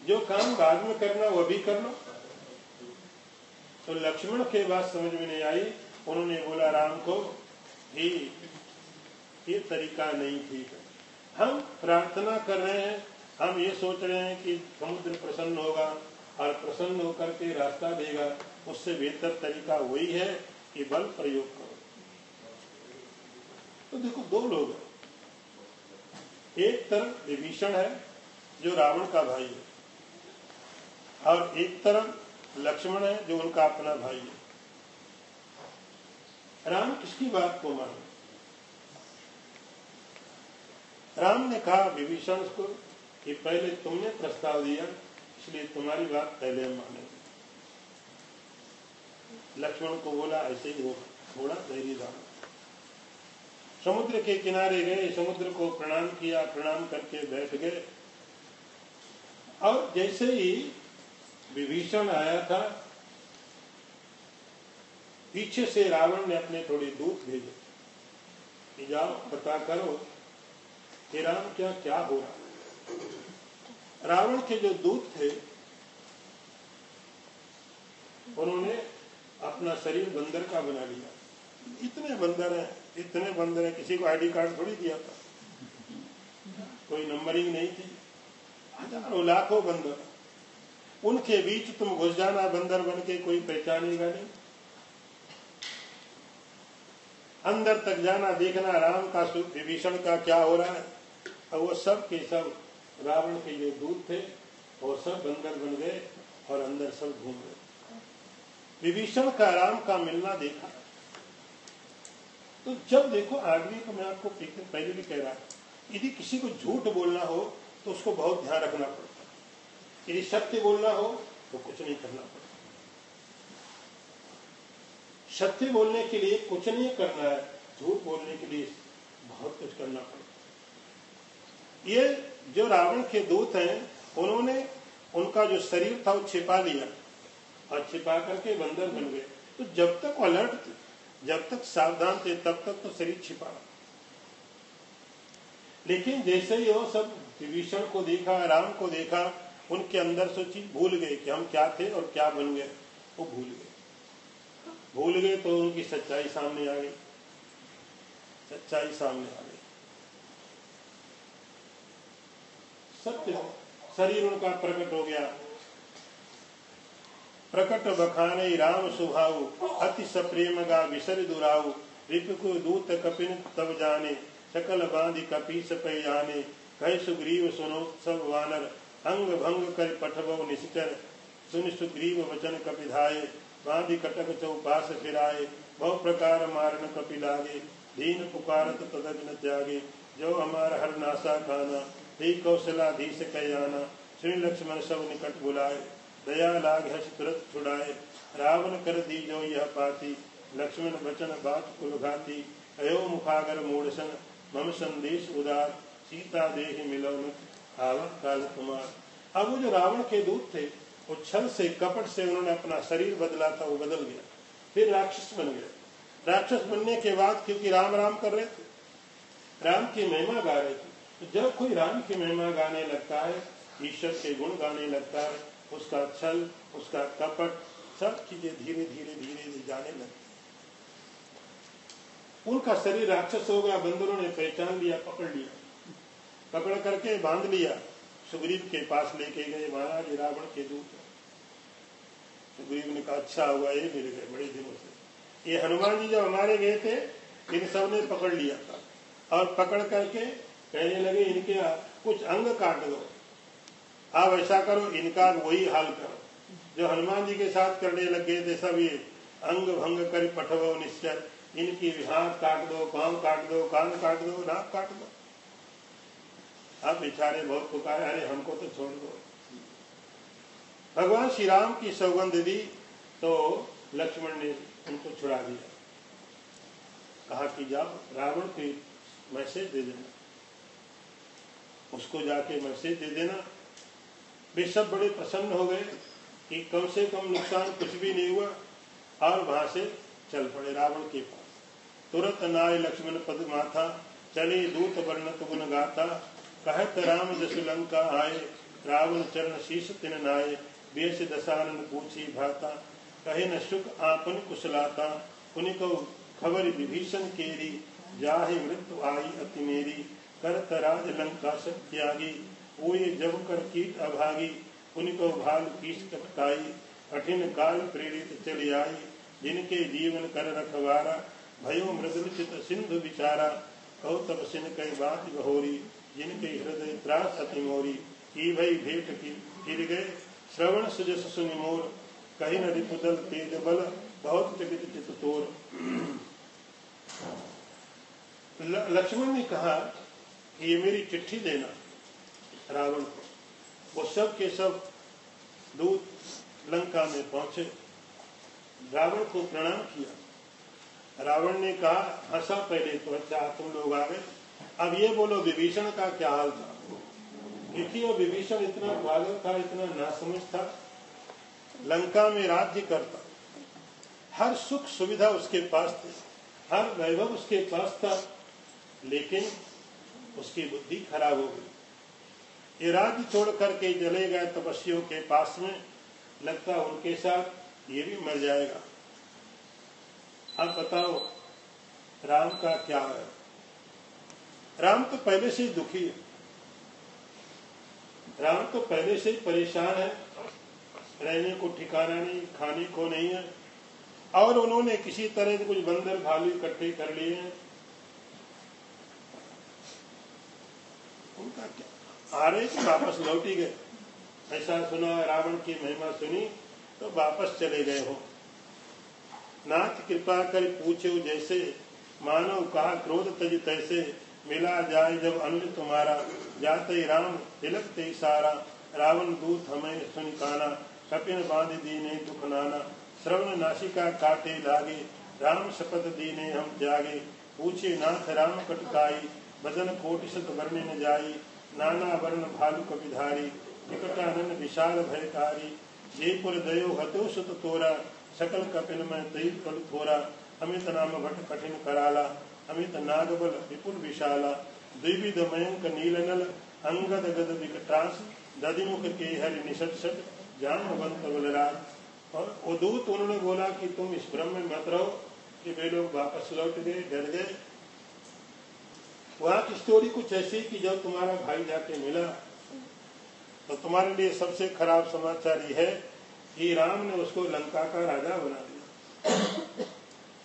जो काम बाद में करना वो भी कर लो। तो लक्ष्मण के बात समझ में नहीं आई। उन्होंने बोला राम को, ये तरीका नहीं ठीक है, हम प्रार्थना कर रहे हैं, हम ये सोच रहे हैं कि समुद्र प्रसन्न होगा और प्रसन्न होकर के रास्ता देगा, उससे बेहतर तरीका वही है कि बल प्रयोग करो। तो देखो, दो लोग हैं, एक तरफ विभीषण है जो रावण का भाई है, और एक तरफ लक्ष्मण है जो उनका अपना भाई है। राम किसकी बात को माने? राम ने कहा विभीषण को कि पहले तुमने प्रस्ताव दिया, इसलिए तुम्हारी बात पहले हम मानेंगे। लक्ष्मण को बोला ऐसे ही होगा, थोड़ा धैर्य धारण। समुद्र के किनारे गए, समुद्र को प्रणाम किया, प्रणाम करके बैठ गए, और जैसे ही विभीषण आया था, पीछे से रावण ने अपने थोड़े दूत भेजे कि जाओ पता करो कि राम क्या हो रहा। रावण के जो दूत थे उन्होंने अपना शरीर बंदर का बना लिया। इतने बंदर हैं, किसी को आईडी कार्ड थोड़ी दिया था, कोई नंबरिंग नहीं थी, हजारों लाखों बंदर, उनके बीच तुम घुस जाना बंदर बन के, कोई पहचानेगा नहीं। अंदर तक जाना, देखना राम का विभीषण का क्या हो रहा है। और वो सब के सब रावण के जो दूत थे वो सब बंदर बन गए और अंदर सब घूम गए। विभीषण का राम का मिलना देखा। तो जब देखो आदमी को, मैं आपको पहले भी कह रहा, यदि किसी को झूठ बोलना हो तो उसको बहुत ध्यान रखना पड़ता है, यदि सत्य बोलना हो तो कुछ नहीं करना पड़ता। सत्य बोलने के लिए कुछ नहीं करना है, झूठ बोलने के लिए बहुत कुछ करना पड़ता। ये जो रावण के दूत हैं, उन्होंने उनका जो शरीर था वो छिपा लिया, और छिपा करके बंदर बन गए। तो जब तक अलर्ट थे, जब तक सावधान थे, तब तक तो शरीर छिपा। लेकिन जैसे ही वो सब विभीषण को देखा, राम को देखा, उनके अंदर सोची, भूल गए कि हम क्या थे और क्या बन गए। वो भूल गए तो उनकी सच्चाई सामने आ गई, सच्चाई सामने आ गई। सत्य शरीर उनका प्रकट हो गया। प्रकट बखाने राम सुभाऊ, अति सप्रेम गा विसर दुराऊ। रिपुको दूत कपिन तब जाने, सकल बांधि कपीस पै जाने। कह सुग्रीव सुनो सब वानर, अंग भंग कर पठबो निश्चर। सुन सुग्रीव वचन कपिधाये, बांधि कटक चौपास फिराए। बहु प्रकार मारन कपि लागे, दीन पुकारत तदग्न त्यागे। जो हमार हर नासा खाना, हे कौशलाधीश कयाना। श्री लक्ष्मण सब निकट बुलाए, दया लाग हर्ष तुरंत छुड़ाए। रावण कर दी जो यह पाती, लक्ष्मण वचन बात कुलघाती। अयो मुखागर मूढ़सन, मम संदेश उदार। सीता देहि मिलो न आवत काल कुमार। अब वो जो रावण के दूत थे, वो छल से कपट से उन्होंने अपना शरीर बदला था, वो बदल गया, फिर राक्षस बन गए। राक्षस बनने के बाद क्योंकि राम राम कर रहे थे, राम की महिमा गा रहे थे, तो जब कोई राम की महिमा गाने लगता है, ईश्वर के गुण गाने लगता है, उसका छल, उसका कपट, सब चीजें धीरे धीरे धीरे जाने लगती। उनका शरीर राक्षस हो गया। बंदरों ने पहचान लिया, पकड़ लिया, पकड़ करके बांध लिया, सुग्रीव के पास लेके गए। महाराज रावण के दूत। सुग्रीव ने कहा, अच्छा हुआ ये मिल गए बड़े दिनों से। ये हनुमान जी जब हमारे गए थे, इन सब ने पकड़ लिया था, और पकड़ करके कहने लगे, इनके कुछ अंग काट दो, आप ऐसा करो, इनका वही हाल करो जो हनुमान जी के साथ करने लग गए थे सब। ये अंग भंग कर पठवो निश्चर, इनकी हाथ काट दो, पांव काट दो, कान काट दो, नाक काट दो। अब बेचारे बहुत पुकारे, अरे हमको तो छोड़ दो। भगवान श्री राम की सौगंध दी तो लक्ष्मण ने उनको छुड़ा दिया। कहा कि जाओ रावण के मैसेज दे देना, उसको जाके मैसेज दे देना। वे सब बड़े प्रसन्न हो गए कि कम से कम नुकसान कुछ भी नहीं हुआ, और वहां से चल पड़े रावण के पास। तुरंत नाय लक्ष्मण पद माथा, चले दूत वर्णत गुण गाथा। कहत राम जसु लंका आए, रावण चरण शीश तिन नाये। बेस दशानन पूछी भाता, कहे न सुख आपन कुशलाता। पुनिको खबर विभीषण केरी, जाहे मृत्यु आई अति मेरी। करत राज लंका सब त्यागी, हुए जब कर कीट अभागी। उनको भाल कीस कटकाई, कठिन काल प्रेरित चली आई। जिनके जीवन कर रखवारा, भयो मृदुल चित सिंधु विचारा। कौतब सिन कई बात बहोरी, जिनके हृदय त्रास अति मोरी। की भई भेंट की गिर गए, श्रवण सुजस सुनि मोर। कहीं न रिपुदल तेज बल, बहुत चकित चित तोर। लक्ष्मण ने कहा कि ये मेरी चिट्ठी देना रावण को। वो सब के सब दूत लंका में पहुंचे, रावण को प्रणाम किया। रावण ने कहा, हंसा पहले तो, अच्छा तुम लोग आ गए, अब ये बोलो विभीषण का क्या हाल था। क्योंकि वो विभीषण इतना पागल था, इतना नासमझ था, लंका में राज्य करता, हर सुख सुविधा उसके पास थी, हर वैभव उसके पास था, लेकिन उसकी बुद्धि खराब हो गई। ये राज्य छोड़ करके चले गए तपस्वियों के पास में, लगता उनके साथ ये भी मर जाएगा। अब बताओ राम का क्या है। राम तो पहले से ही दुखी है, राम तो पहले से ही परेशान है, रहने को ठिकाना नहीं, खाने को नहीं है, और उन्होंने किसी तरह से कुछ बंदर भालू इकट्ठे कर लिए हैं। उनका क्या, आ रहे थे वापस लौट ही गए। ऐसा सुना, रावण की महिमा सुनी तो वापस चले गए हो। नाथ कृपा कर पूछो जैसे, मानव कहा क्रोध तज तैसे। मिला जाए जब अनुज तुम्हारा, जाते राम तिलक ते सारा। रावण दूत हमें सुन काना, कपिन बांध दीने दुख नाना। श्रवण नासिका काटे लागे, राम शपथ दीने हम त्यागे। पूछे नाथ राम कटकाई, बदन कोटि सत वर्ण न जाई। नाना वर्ण भालु कपिधारी, निकटानन विशाल भयकारी। जयपुर दयो हतो सुत तोरा सकल कपिल में तई कल थोरा अमित नाम भट कठिन कराला अमित नागबल विपुल विशाला द्विविध मयंक नीलनल अंगद गद विकटास दधिमुख के हरि निषट सट जामवंत बलराज। और वो दूत उन्होंने बोला कि तुम इस भ्रम में मत रहो कि वे लोग वापस लौट गए, डर गए। वहां की स्टोरी कुछ ऐसी कि जब तुम्हारा भाई जाके मिला तो तुम्हारे लिए सबसे खराब समाचार यह है कि राम ने उसको लंका का राजा बना दिया,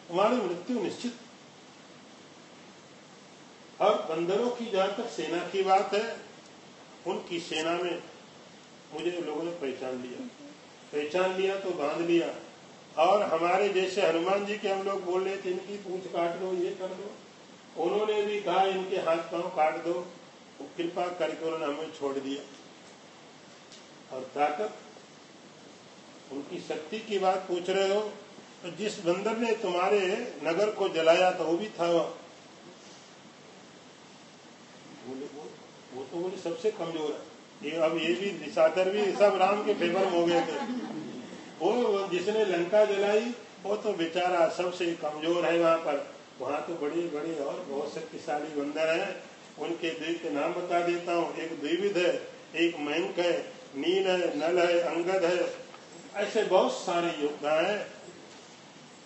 तुम्हारी मृत्यु निश्चित। और बंदरों की जहां तक सेना की बात है, उनकी सेना में मुझे लोगों ने पहचान लिया तो बांध लिया। और हमारे जैसे हनुमान जी के हम लोग बोल रहे थे इनकी पूंछ काट दो, ये कर दो, उन्होंने भी कहा इनके हाथ पांव काट दो। वो कृपा करके उन्होंने हमें छोड़ दिया। और ताकत, उनकी शक्ति की बात पूछ रहे हो तो जिस बंदर ने तुम्हारे नगर को जलाया था वो भी था वहां। वो तो बोले सबसे कमजोर है। ये अब ये भी निशाचर भी सब राम के फेवर में हो गए थे। वो जिसने लंका जलाई वो तो बेचारा सबसे कमजोर है वहां पर। वहां तो बड़े बड़े और बहुत शक्तिशाली बंदर हैं। उनके द्वित नाम बता देता हूँ। एक द्विविध है, एक मयंक है, नील है, नल है, अंगद है, ऐसे बहुत सारे योद्धा हैं।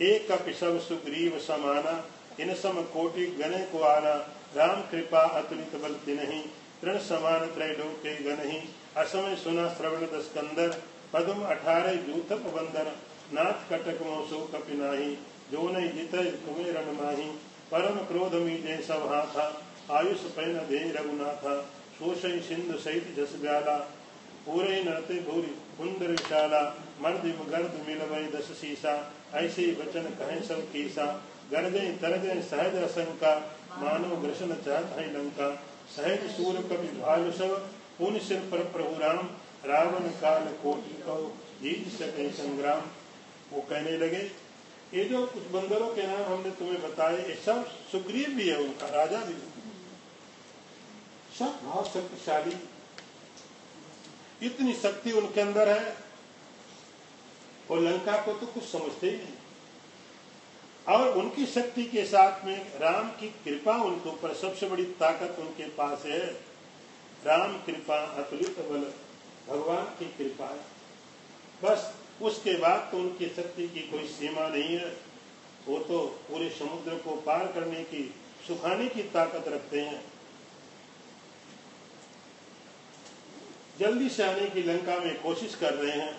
एक कपिशव सुग्रीव समाना इन सम कोटि गणे को आना राम कृपा अतुलित बल तिन्हि तृण समान त्रैलोक्य गणहि असमय सुना श्रवण दस्कंदर पद्म 18 जूथप बंदर नाथ कटक मोसो कपिनाही जो नहीं जितय तुम्हें रण माही परम क्रोध मीजे सब हाथा आयुष पैन दे रघुनाथा शोषय सिंधु सहित जस ब्याला पूरे नरते भूरी कुंदर विशाला मर्दिम गर्द मिलवै दस सीसा ऐसे वचन कहें सब कीसा गर्जे तरजे सहज असंका मानव ग्रसन चाहत है लंका सहज सूर कवि भालु सब पुण्य सिर पर प्रभु राम रावण काल कोटि को जीत सके संग्राम। वो कहने लगे ये जो कुछ बंदरों के नाम हमने तुम्हें बताए ये सब सुग्रीव भी है, उनका राजा भी है, सब बहुत शक्तिशाली, इतनी शक्ति उनके अंदर है। और लंका को तो कुछ समझते ही नहीं। और उनकी शक्ति के साथ में राम की कृपा उनके ऊपर सबसे बड़ी ताकत उनके पास है। राम कृपा अतुलित बल, भगवान की कृपा है बस। उसके बाद तो उनकी शक्ति की कोई सीमा नहीं है। वो तो पूरे समुद्र को पार करने की, सुखाने की ताकत रखते हैं। जल्दी से आने की लंका में कोशिश कर रहे हैं।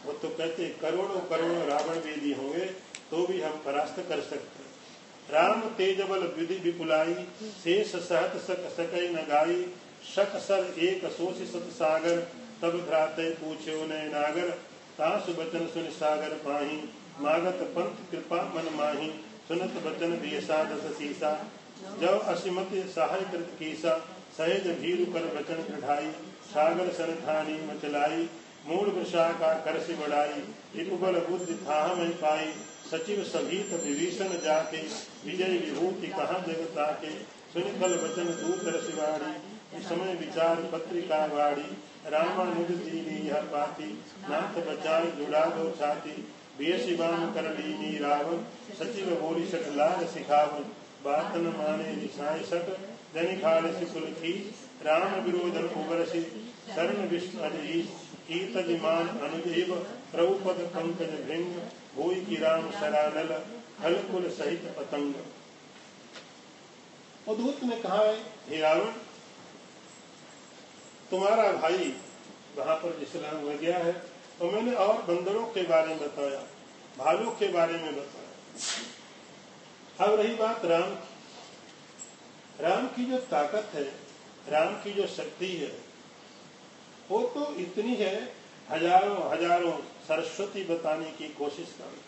वो तो कहते करोड़ों करोड़ों रावण वेदी होंगे तो भी हम परास्त कर सकते। राम तेज बल विधि विपुलाई शेष सहत सक सकै न गाई शक सर एक सोच सत सागर तब धराते पूछो नय नागर तासु बचन सुन सागर पाही मागत पंथ कृपा मन माही सुनत बचन बेसा दस सीसा जब असीमत सहाय कृत कीसा सहज भीरु कर बचन कढ़ाई सागर सन ठानी मचलाई मूल वृषा का करसी बढ़ाई रिपुबल बुद्धि थाह में पाई सचिव सभीत विभीषण जाके विजय विभूति कहाँ जगता के सुन कल वचन दूत रसिवाड़ी समय विचार पत्रिका वाड़ी रामानुज दीनी यह पाती नाथ बचाए जुड़ा दो छाती बेसी बाम कर लीनी रावण सचिव बोली सट लाल सिखावन बात न माने निशाय सट जनिखाल सिकुल की राम विरोधन उबरसी शरण विष्णु अजीज कीर्तमान अनुदेव प्रभुपद पंकज भृंग भोई की राम सरानल हलकुल सहित पतंग। दूत ने कहा है हे रावण तुम्हारा भाई वहां पर विश्राम हो गया है। तो मैंने और बंदरों के बारे में बताया, भालू के बारे में बताया। अब रही बात राम की। राम की जो ताकत है, राम की जो शक्ति है वो तो इतनी है, हजारों हजारों सरस्वती बताने की कोशिश करे,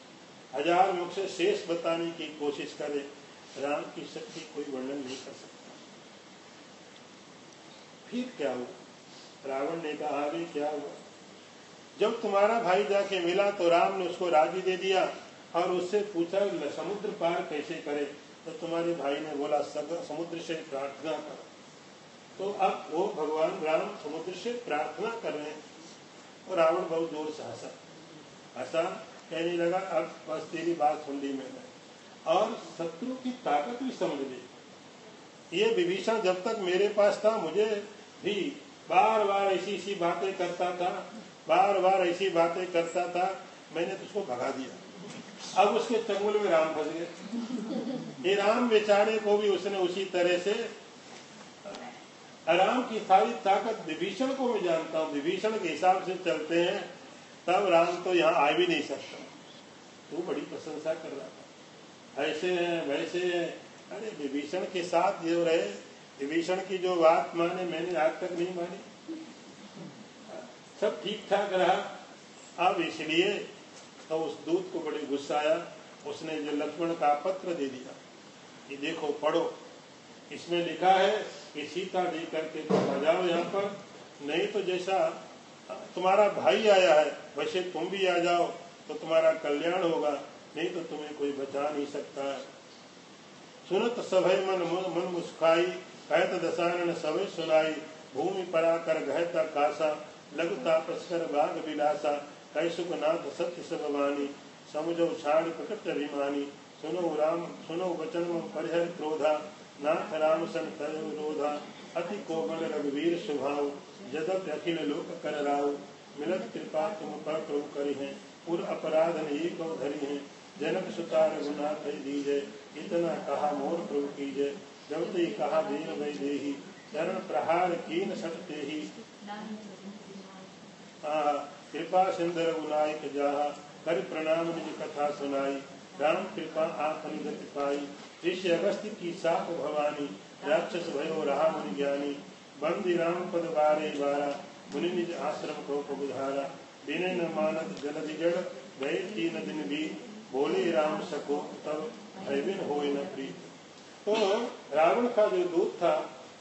हजार मुख से शेष बताने की कोशिश करे, राम की शक्ति कोई वर्णन नहीं कर सकता। फिर क्या हुआ? रावण ने कहा आगे क्या हुआ? जब तुम्हारा भाई जाके मिला तो राम ने उसको राज्य दे दिया और उससे पूछा समुद्र पार कैसे करे। तो तुम्हारे भाई ने बोला समुद्र से प्रार्थना करो। तो अब वो भगवान राम समुद्र से प्रार्थना कर रहे हैं और रावण बहुत जोर से हंसा, कहने लगा अब बस तेरी बात सुन ली मैंने और शत्रु की ताकत भी समझ ली। ये विभीषण जब तक मेरे पास था मुझे भी बार बार ऐसी बातें करता था, बार बार ऐसी बातें करता था, मैंने तो उसको भगा दिया। अब उसके चंगुल में राम फंस गए। ये राम बेचारे को भी उसने उसी तरह से, राम की सारी ताकत विभीषण को मैं जानता हूँ, विभीषण के हिसाब से चलते हैं तब राम तो यहाँ आ भी नहीं सकता। तो बड़ी प्रशंसा कर रहा था, ऐसे हैं वैसे हैं। अरे विभीषण के साथ जो रहे, विभीषण की जो बात माने मैंने आज तक नहीं मानी, सब ठीक ठाक रहा। अब इसलिए तो उस दूत को बड़े गुस्सा आया, उसने जो लक्ष्मण का पत्र दे दिया कि देखो पढ़ो, इसमें लिखा है कि सीता दे करके तुम आ जाओ यहाँ पर, नहीं तो जैसा तुम्हारा भाई आया है वैसे तुम भी आ जाओ तो तुम्हारा कल्याण होगा, नहीं तो तुम्हें कोई बचा नहीं सकता है। सुनत सभय मन मुस्काई, कहत दशानन सभय सुनाई, भूमि पराकर गहता कासा, लगता प्रस्कर बाग विलासा, कह सुख नाथ सत्य सब वाणी, समझो छाड़ प्रकट अभिमानी, सुनो वचन परिहर क्रोधा, नाथ राम सन कर विरोधा, अति कोमल रघुवीर स्वभाव, जदप अखिल लोक कर राव, मिलत कृपा तुम पर प्रभु करी है, पुर अपराध नहीं को धरी है, जनक सुता रघुनाथ दीजय, इतना कहा मोर प्रभु कीजय, जब ते कहा दीन वै देही, चरण प्रहार कीन सटते ही, कृपा सिंधु रघुनायक जाहा, कर प्रणाम निज कथा सुनाई, राम कृपा आप निगत पाई, ऋषि अगस्त्य की साप भवानी, राक्षस भयो रहा मुनि ज्ञानी, बंदी राम पद बारे बारा, मुनि निज आश्रम को बुधारा, बिने न मानत जलधि जड़, गए 3 दिन भी, बोले राम सको तब भयबिन होए न प्रीत। तो रावण का जो दूत था,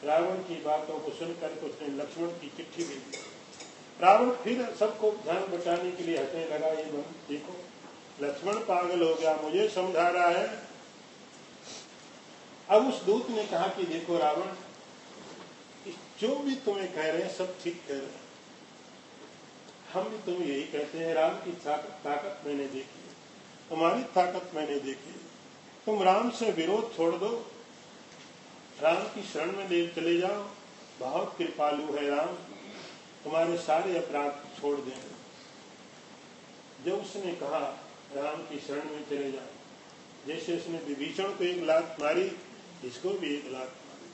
रावण की बातों को सुनकर उसने लक्ष्मण की चिट्ठी भेजी। रावण फिर सबको ध्यान बचाने के लिए हंसने लगा, ये देखो लक्ष्मण पागल हो गया, मुझे समझा रहा है। अब उस दूत ने कहा कि देखो रावण, जो भी तुम्हें कह रहे हैं सब ठीक कह रहे हैं, हम भी तुम्हें यही कहते हैं, राम की ताकत मैंने देखी, तुम्हारी ताकत मैंने देखी, तुम राम से विरोध छोड़ दो, राम की शरण में ले चले जाओ, बहुत कृपालु है राम, तुम्हारे सारे अपराध छोड़ देंगे। जब उसने कहा राम की शरण में चले जाओ, जैसे उसने विभीषण को 1 लात मारी, इसको भी 1 लात मारी।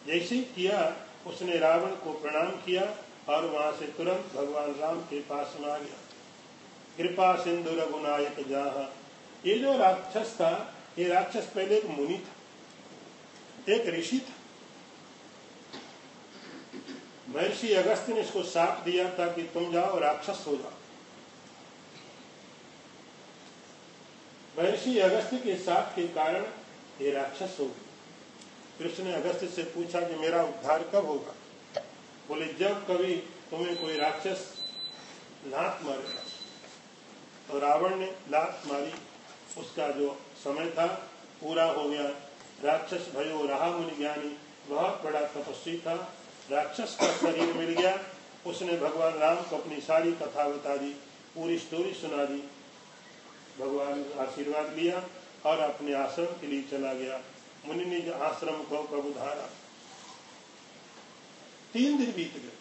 जैसे ही किया उसने रावण को प्रणाम किया और वहां से तुरंत भगवान राम के पास में आ गया। कृपा सिंधु रघुनायक जाहा, ये जो राक्षस था, ये राक्षस पहले एक मुनि था, एक ऋषि था। महर्षि अगस्त्य ने इसको शाप दिया था कि तुम जाओ राक्षस हो जाओ। महर्षि अगस्त्य के शाप के कारण ये राक्षस हो गए। फिर उसने अगस्त्य से पूछा कि मेरा उद्धार कब होगा? बोले जब कभी तुम्हें कोई राक्षस लात मारेगा। तो रावण ने लात मारी, उसका जो समय था पूरा हो गया। राक्षस भयो रहा मुनि ज्ञानी, बहुत बड़ा तपस्वी था, राक्षस का शरीर मिल गया। उसने भगवान राम को अपनी सारी कथा बता दी, पूरी स्टोरी सुना दी। भगवान ने आशीर्वाद लिया और अपने आश्रम के लिए चला गया। मुनि ने जो आश्रम को कब उधारा। 3 दिन बीत गए।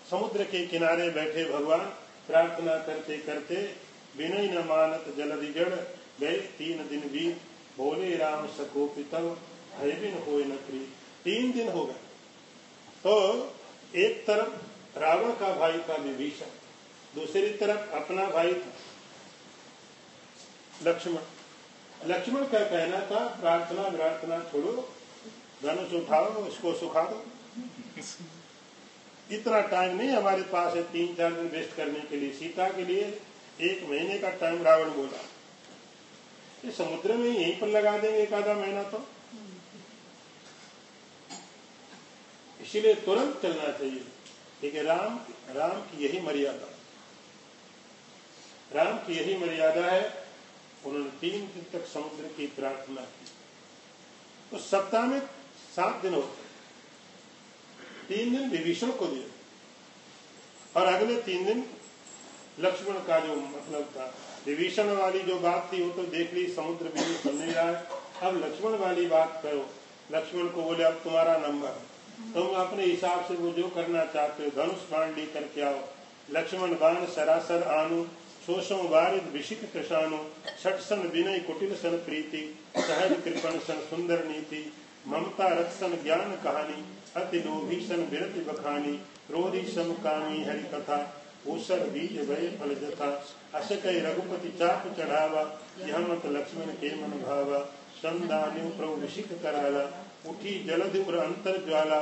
समुद्र के किनारे बैठे भगवान प्रार्थना करते करते विनय न मानत जलधि जड़, गए 3 दिन बीत, बोले राम सकोपितव भयबिन होए न प्रीत। 3 दिन हो गए। तो एक तरफ रावण का भाई था विभीषण, दूसरी तरफ अपना भाई था लक्ष्मण। लक्ष्मण का कहना था प्रार्थना छोड़ो, धनुष उठाओ, इसको सुखा दो। इतना टाइम नहीं हमारे पास है 3-4 दिन वेस्ट करने के लिए। सीता के लिए 1 महीने का टाइम रावण बोला। ये समुद्र में यहीं पर लगा देंगे 1 आधा महीना तो। इसीलिए तुरंत चलना चाहिए। लेकिन राम की यही मर्यादा, राम की यही मर्यादा है। उन्होंने 3 दिन तक समुद्र की प्रार्थना की। तो सप्ताह में 7 दिन होते हैं। 3 दिन विभीषण को दिए और अगले 3 दिन लक्ष्मण का जो मतलब था। विभीषण वाली जो बात थी वो तो देख ली, समुद्र बिंदु चल नहीं रहा है। अब लक्ष्मण वाली बात करो। लक्ष्मण को बोले अब तुम्हारा नंबर, तुम अपने हिसाब से वो जो करना चाहते हो, धनुष बाण ली करके आओ। लक्ष्मण बाण सरासर आनु, शोषो वारिद विशिक कृषानु, छठ सन विनय कुटिल सन प्रीति, सहज कृपण सन सुंदर नीति, ममता रथ सन ज्ञान कहानी, अति लोभी सन विरति बखानी, क्रोधी सम कामी हरि कथा, ऊसर बीज भय फल जथा, अस कई रघुपति चाप चढ़ावा, यह मत लक्ष्मण के मन भावा, संदान्यु प्रभु विशिक कराला, उठी जलधि उर अंतर ज्वाला,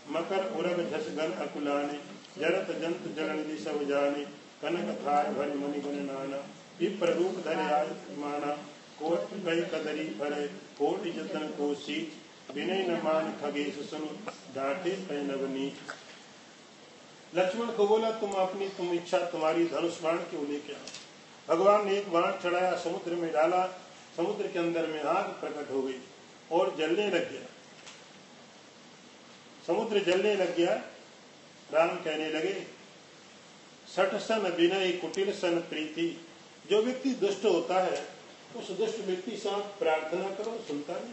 मकर उरग झस गन अकुलाने, जरत जंत जलन सब जाने, कनक थार भरि मणि गुण नाना, विप्र रूप धरे आय माना, कोट कई कदरी भरे, कोटि जतन को सीच, विनय न मान खगेश सुन, डांटे पै नवनीत। लक्ष्मण को बोला तुम इच्छा तुम्हारी धनुष बाण क्यों लेके आओ। भगवान ने एक बाण चढ़ाया, समुद्र में डाला, समुद्र के अंदर में आग प्रकट हो गई और जलने लग गया। समुद्र जलने लग गया। राम कहने लगे सठ सन विनय कुटिल सन प्रीति। जो व्यक्ति दुष्ट होता है उस दुष्ट व्यक्ति से आप प्रार्थना करो, सुनता नहीं।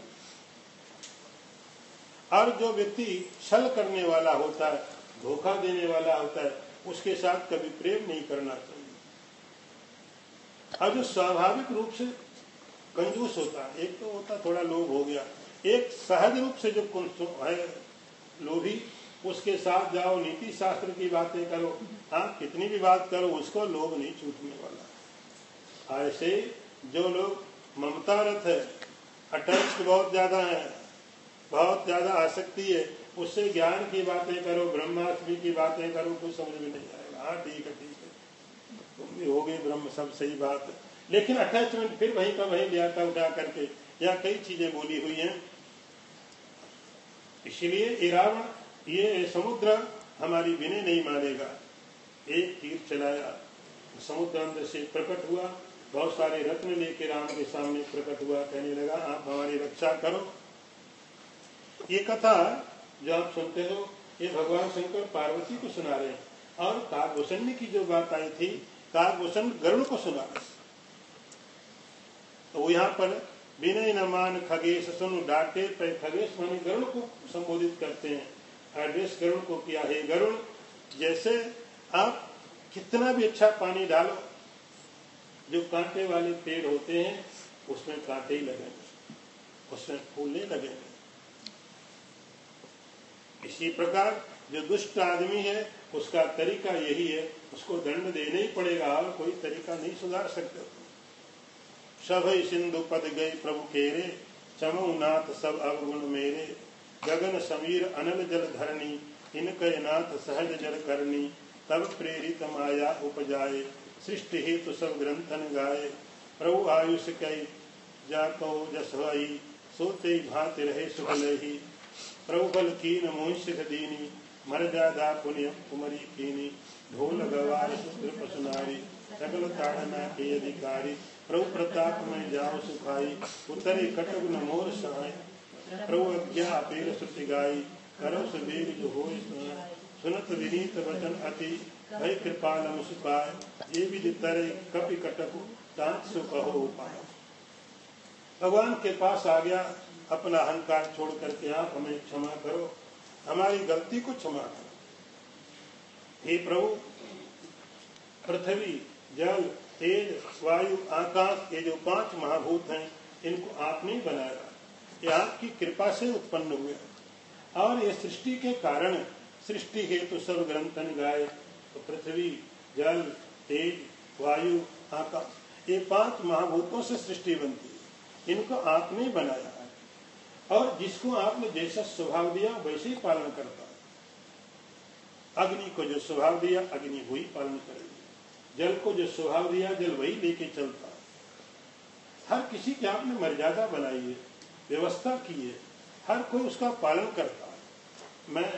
और जो व्यक्ति छल करने वाला होता है, धोखा देने वाला होता है, उसके साथ कभी प्रेम नहीं करना चाहिए। और जो स्वाभाविक रूप से कंजूस होता है, एक तो होता थोड़ा लोभ हो गया, एक सहज रूप से जो है लोभी, उसके साथ जाओ, नीति शास्त्र की बातें करो, हाँ कितनी भी बात करो, उसको लोभ नहीं छूटने वाला। ऐसे जो लोग ममता रथ है, अटैच्ड बहुत ज्यादा है, बहुत ज्यादा आसक्ति है, उससे ज्ञान की बातें करो, ब्रह्मास्मि की बातें करो, कुछ समझ में नहीं आएगा। हाँ ठीक है तुम भी हो गए ब्रह्म, सब सही बात है, लेकिन अटैचमेंट फिर वहीं का वहीं ले आता उठा करके। यहाँ कई चीजें बोली हुई हैं। इसलिए रावण ये समुद्र हमारी विनय नहीं मानेगा। एक तीर चलाया, समुद्र अंदर से प्रकट हुआ, बहुत सारे रत्न लेके राम के सामने प्रकट हुआ, कहने लगा आप हमारी रक्षा करो। ये कथा जो आप सुनते हो ये भगवान शंकर पार्वती को सुना रहे हैं। और काकभूषण की जो बात आई थी, काकभूषण गरुड़ को सुना रहे। तो यहाँ पर विनय न मान खगेश सुन डांटे पे, खगेश माने गरुड़ को संबोधित करते हैं, एड्रेस गरुड़ को किया है। गरुड़ जैसे आप कितना भी अच्छा पानी डालो, जो कांटे वाले पेड़ होते हैं उसमें कांटे ही लगेंगे, उसमें फूलने लगेंगे। इसी प्रकार जो दुष्ट आदमी है उसका तरीका यही है, उसको दंड देना ही पड़ेगा और कोई तरीका नहीं सुधार सकते। सभय सिंधु पद गए प्रभु केरे, चमो नाथ सब अवगुण मेरे, गगन समीर अनल जल धरणी, इनके नाथ सहज जल करनी, तब प्रेरित माया उपजाए, सृष्टि हेतु सब ग्रंथन गाए, प्रभु आयुष कई जाको जस हई, सोते भांति रहे सुख लही, प्रभु बल कीन मोहिषिक दीनी, मर्यादा पुण्य कुमरी कीनी, ढोल गवार सूत्र पसुनारी, सकल ताड़ना के अधिकारी, प्रभु प्रताप में जाओ सुखाई, उतरे कटक न मोर सहाय, प्रभु अज्ञा अपेर श्रुति गाई, करो सुबेग जो हो सुनत विनीत वचन अति, भय कृपाल मुस्काय, ये भी तरे कपि कटक तांत सु कहो उपाय। भगवान के पास आ गया, अपना अहंकार छोड़ करके आप हमें क्षमा करो, हमारी गलती को क्षमा करो। हे प्रभु, पृथ्वी जल तेज वायु आकाश, ये जो 5 महाभूत हैं इनको आपने बनाया, ये आपकी कृपा से उत्पन्न हुए और ये सृष्टि के कारण, सृष्टि हेतु सब ग्रंथन गाए। तो पृथ्वी जल तेज वायु आकाश, ये 5 महाभूतों से सृष्टि बनती है, इनको आपने बनाया है और जिसको आपने जैसा स्वभाव दिया वैसे ही पालन करता है। अग्नि को जो स्वभाव दिया अग्नि वही पालन करेगी, जल को जो स्वभाव दिया जल वही लेके चलता है। हर किसी की आपने मर्यादा बनाई है, व्यवस्था की है, हर कोई उसका पालन करता है। मैं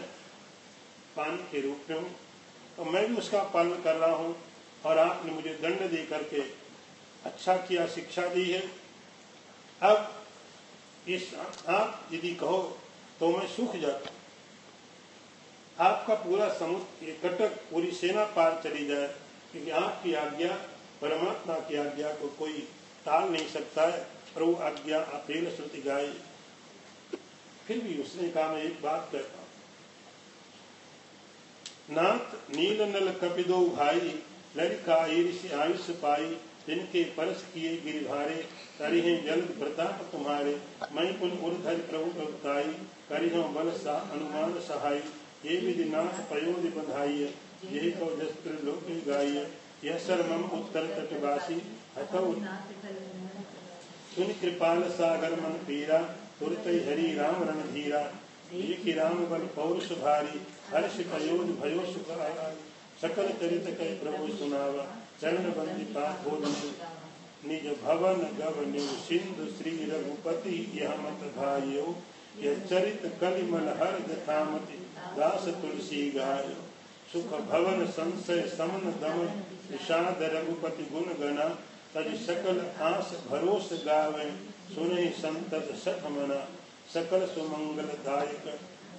पानी के रूप में हूँ तो मैं भी उसका पालन कर रहा हूँ और आपने मुझे दंड दे करके अच्छा किया, शिक्षा दी है। अब इस आप यदि कहो तो मैं सूख जाता, आपका पूरा समुद्र ये कटक पूरी सेना पार चली जाए, क्योंकि आपकी आज्ञा परमात्मा की आज्ञा को कोई टाल नहीं सकता है, और वो आज्ञा अपेल श्रुति गाई। फिर भी उसने कहा मैं एक बात कहता हूं, नाथ नील नल कपिदो भाई, ललिका ईर्षि आयुष पाई, जिनके परस किए गिरिभारे, करिहे जल प्रताप तुम्हारे, मैं पुन उर्धर प्रभु प्रभुताई, करिहो बल सा अनुमान सहाय, ये विधि नाथ पयोधि बधाई, यही तो जस्त्र लोक गाय, यह सर मम उत्तर तटवासी, हतौ सुन कृपाल सागर मन पीरा, तुरत हरि राम रण धीरा, एक राम बल पौरुष भारी, हर्ष पयोधि भयो सुख आगाई, सकल चरित कई प्रभु सुनावा, चरण बंदी पाप बोधन, निज भवन गवन्यु, सिंधु श्री रघुपति यह मत भाइयो, यह चरित कलिमल हर जथामति, दास तुलसी गायो, सुख भवन संशय समन दमन, विषाद रघुपति गुण गणा, तज सकल आस भरोस गावे, सुनहि संतत सठ मना, सकल सुमंगल दायक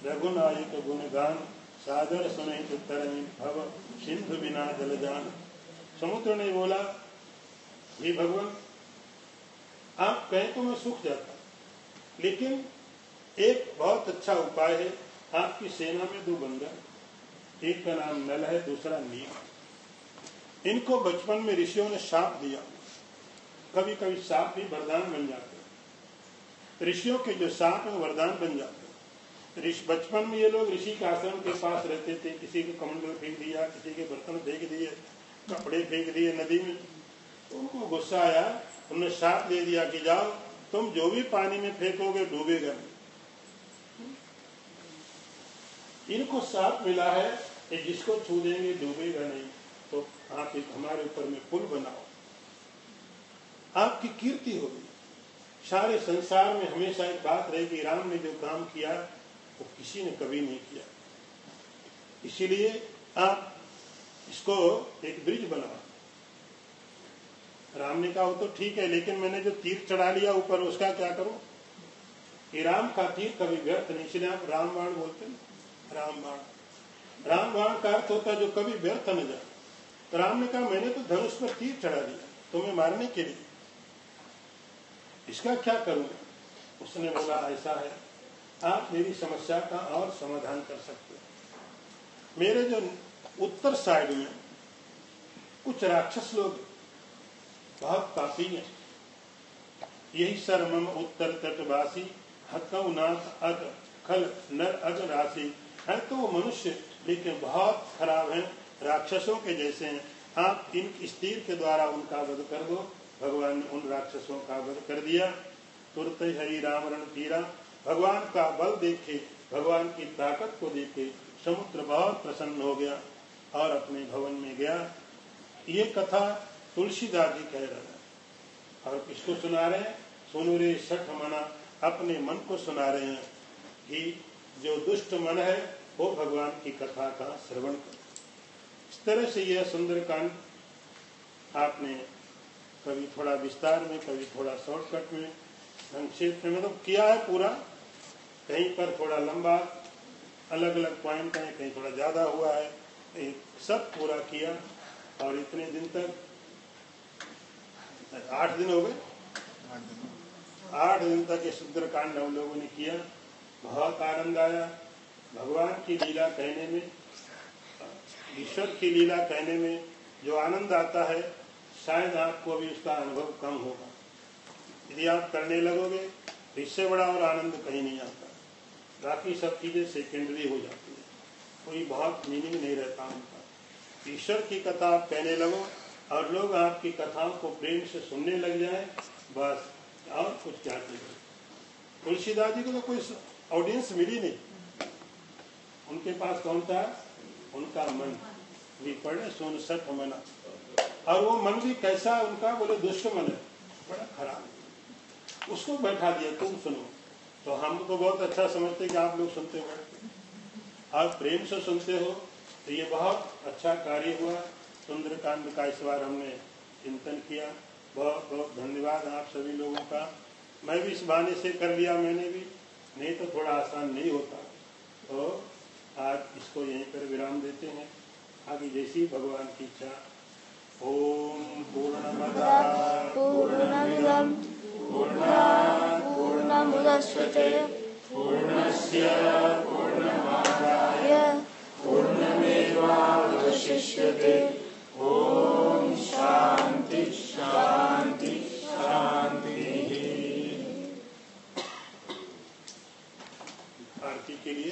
रघुनायक गुण गान, सागर सुनहि तरहि भव, सिंधु बिना जल जान। समुद्र ने बोला, हे भगवान आप कहें तो मैं सूख जाता, लेकिन एक बहुत अच्छा उपाय है, आपकी सेना में दो बंदर, एक का नाम नल है, दूसरा नील। इनको बचपन में ऋषियों ने शाप दिया, कभी कभी शाप भी वरदान बन जाते हैं। ऋषियों के जो शाप है वरदान बन जाते हैं। बचपन में ये लोग ऋषि के आश्रम के पास रहते थे, किसी के कमंडल फेंक दिया, किसी के बर्तन फेंक दिए, कपड़े फेंक दिए नदी में, तो उनको गुस्सा आया, उन्होंने शाप दे दिया कि जाओ तुम जो भी पानी में फेंकोगे डूबेगा नहीं। इनको शाप मिला है कि जिसको छू देंगे डूबेगा नहीं, तो आप एक हमारे ऊपर में पुल बनाओ, आपकी कीर्ति होगी। सारे संसार में हमेशा एक बात रहेगी, राम ने जो काम किया वो किसी ने कभी नहीं किया, इसीलिए आप इसको एक ब्रिज बनाओ। राम ने कहा वो तो ठीक है, लेकिन मैंने जो तीर चढ़ा लिया ऊपर उसका क्या करूं? ये राम का तीर कभी व्यर्थ नहीं, इसलिए आप रामबाण बोलते हैं। रामबाण का अर्थ होता है जो कभी व्यर्थ न जाए। तो राम ने कहा मैंने तो धनुष पर तीर चढ़ा दिया तुम्हें मारने के लिए, इसका क्या करूं? उसने बोला ऐसा है, आप मेरी समस्या का और समाधान कर सकते हैं। मेरे जो उत्तर साइड में कुछ राक्षस लोग बहुत पापी हैं, यही सरमम उत्तर तटवासी, हकौ नाथ अग खल नर अग राशि, है तो वो मनुष्य लेकिन बहुत खराब हैं, राक्षसों के जैसे हैं। आप इन इस तीर के द्वारा उनका वध कर दो। भगवान ने उन राक्षसों का वध कर दिया। तुरत हरि राम रण तीरा, भगवान का बल देखे, भगवान की ताकत को देखे समुद्र बहुत प्रसन्न हो गया और अपने भवन में गया। ये कथा तुलसीदास जी कह रहे हैं और किसको सुना रहे हैं? सुनु रे सठ मना, अपने मन को सुना रहे हैं कि जो दुष्ट मन है वो भगवान की कथा का श्रवण करे। इस तरह से यह सुंदरकांड आपने कभी थोड़ा विस्तार में, कभी थोड़ा शॉर्टकट में, संक्षेप में मतलब किया है पूरा। कहीं पर थोड़ा लंबा अलग अलग पॉइंट है, कहीं थोड़ा ज्यादा हुआ है, सब पूरा किया। और इतने दिन तक 8 दिन हो गए, 8 दिन तक ये सुंदरकांड हम लोगों ने किया। बहुत आनंद आया। भगवान की लीला कहने में, ईश्वर की लीला कहने में जो आनंद आता है, शायद आपको भी उसका अनुभव कम होगा। यदि आप करने लगोगे इससे बड़ा और आनंद कहीं नहीं आता। बाकी सब चीजें सेकेंडरी हो जाती है, कोई बहुत मीनिंग नहीं रहता उनका। ईश्वर की कथा आप कहने लगो और लोग आपकी कथाओं को प्रेम से सुनने लग जाए, बस और कुछ क्या चाहिए। तुलसीदास जी को तो कोई ऑडियंस मिली नहीं, उनके पास कौन था? उनका मन। भी पढ़े सुन सठ मना, और वो मन भी कैसा उनका? बोले दुष्ट मन है, बड़ा खराब। उसको बैठा दिया तुम सुनो। तो हम तो बहुत अच्छा समझते कि आप लोग सुनते हो, आप प्रेम से सुनते हो, तो ये बहुत अच्छा कार्य हुआ। सुंदरकांड का इस बार हमने चिंतन किया। बहुत बहुत धन्यवाद आप सभी लोगों का। मैं भी इस बहाने से कर लिया, मैंने भी, नहीं तो थोड़ा आसान नहीं होता। तो आज इसको यहीं पर विराम देते हैं। आगे जैसी भगवान की इच्छा। ओम पूर्णमदः पूर्णमिदं पूर्णात् पूर्णमुदच्यते पूर्णस्य पूर्णमादाय पूर्णमेवावशिष्यते। ओम शांति शांति शांति। आरती के लिए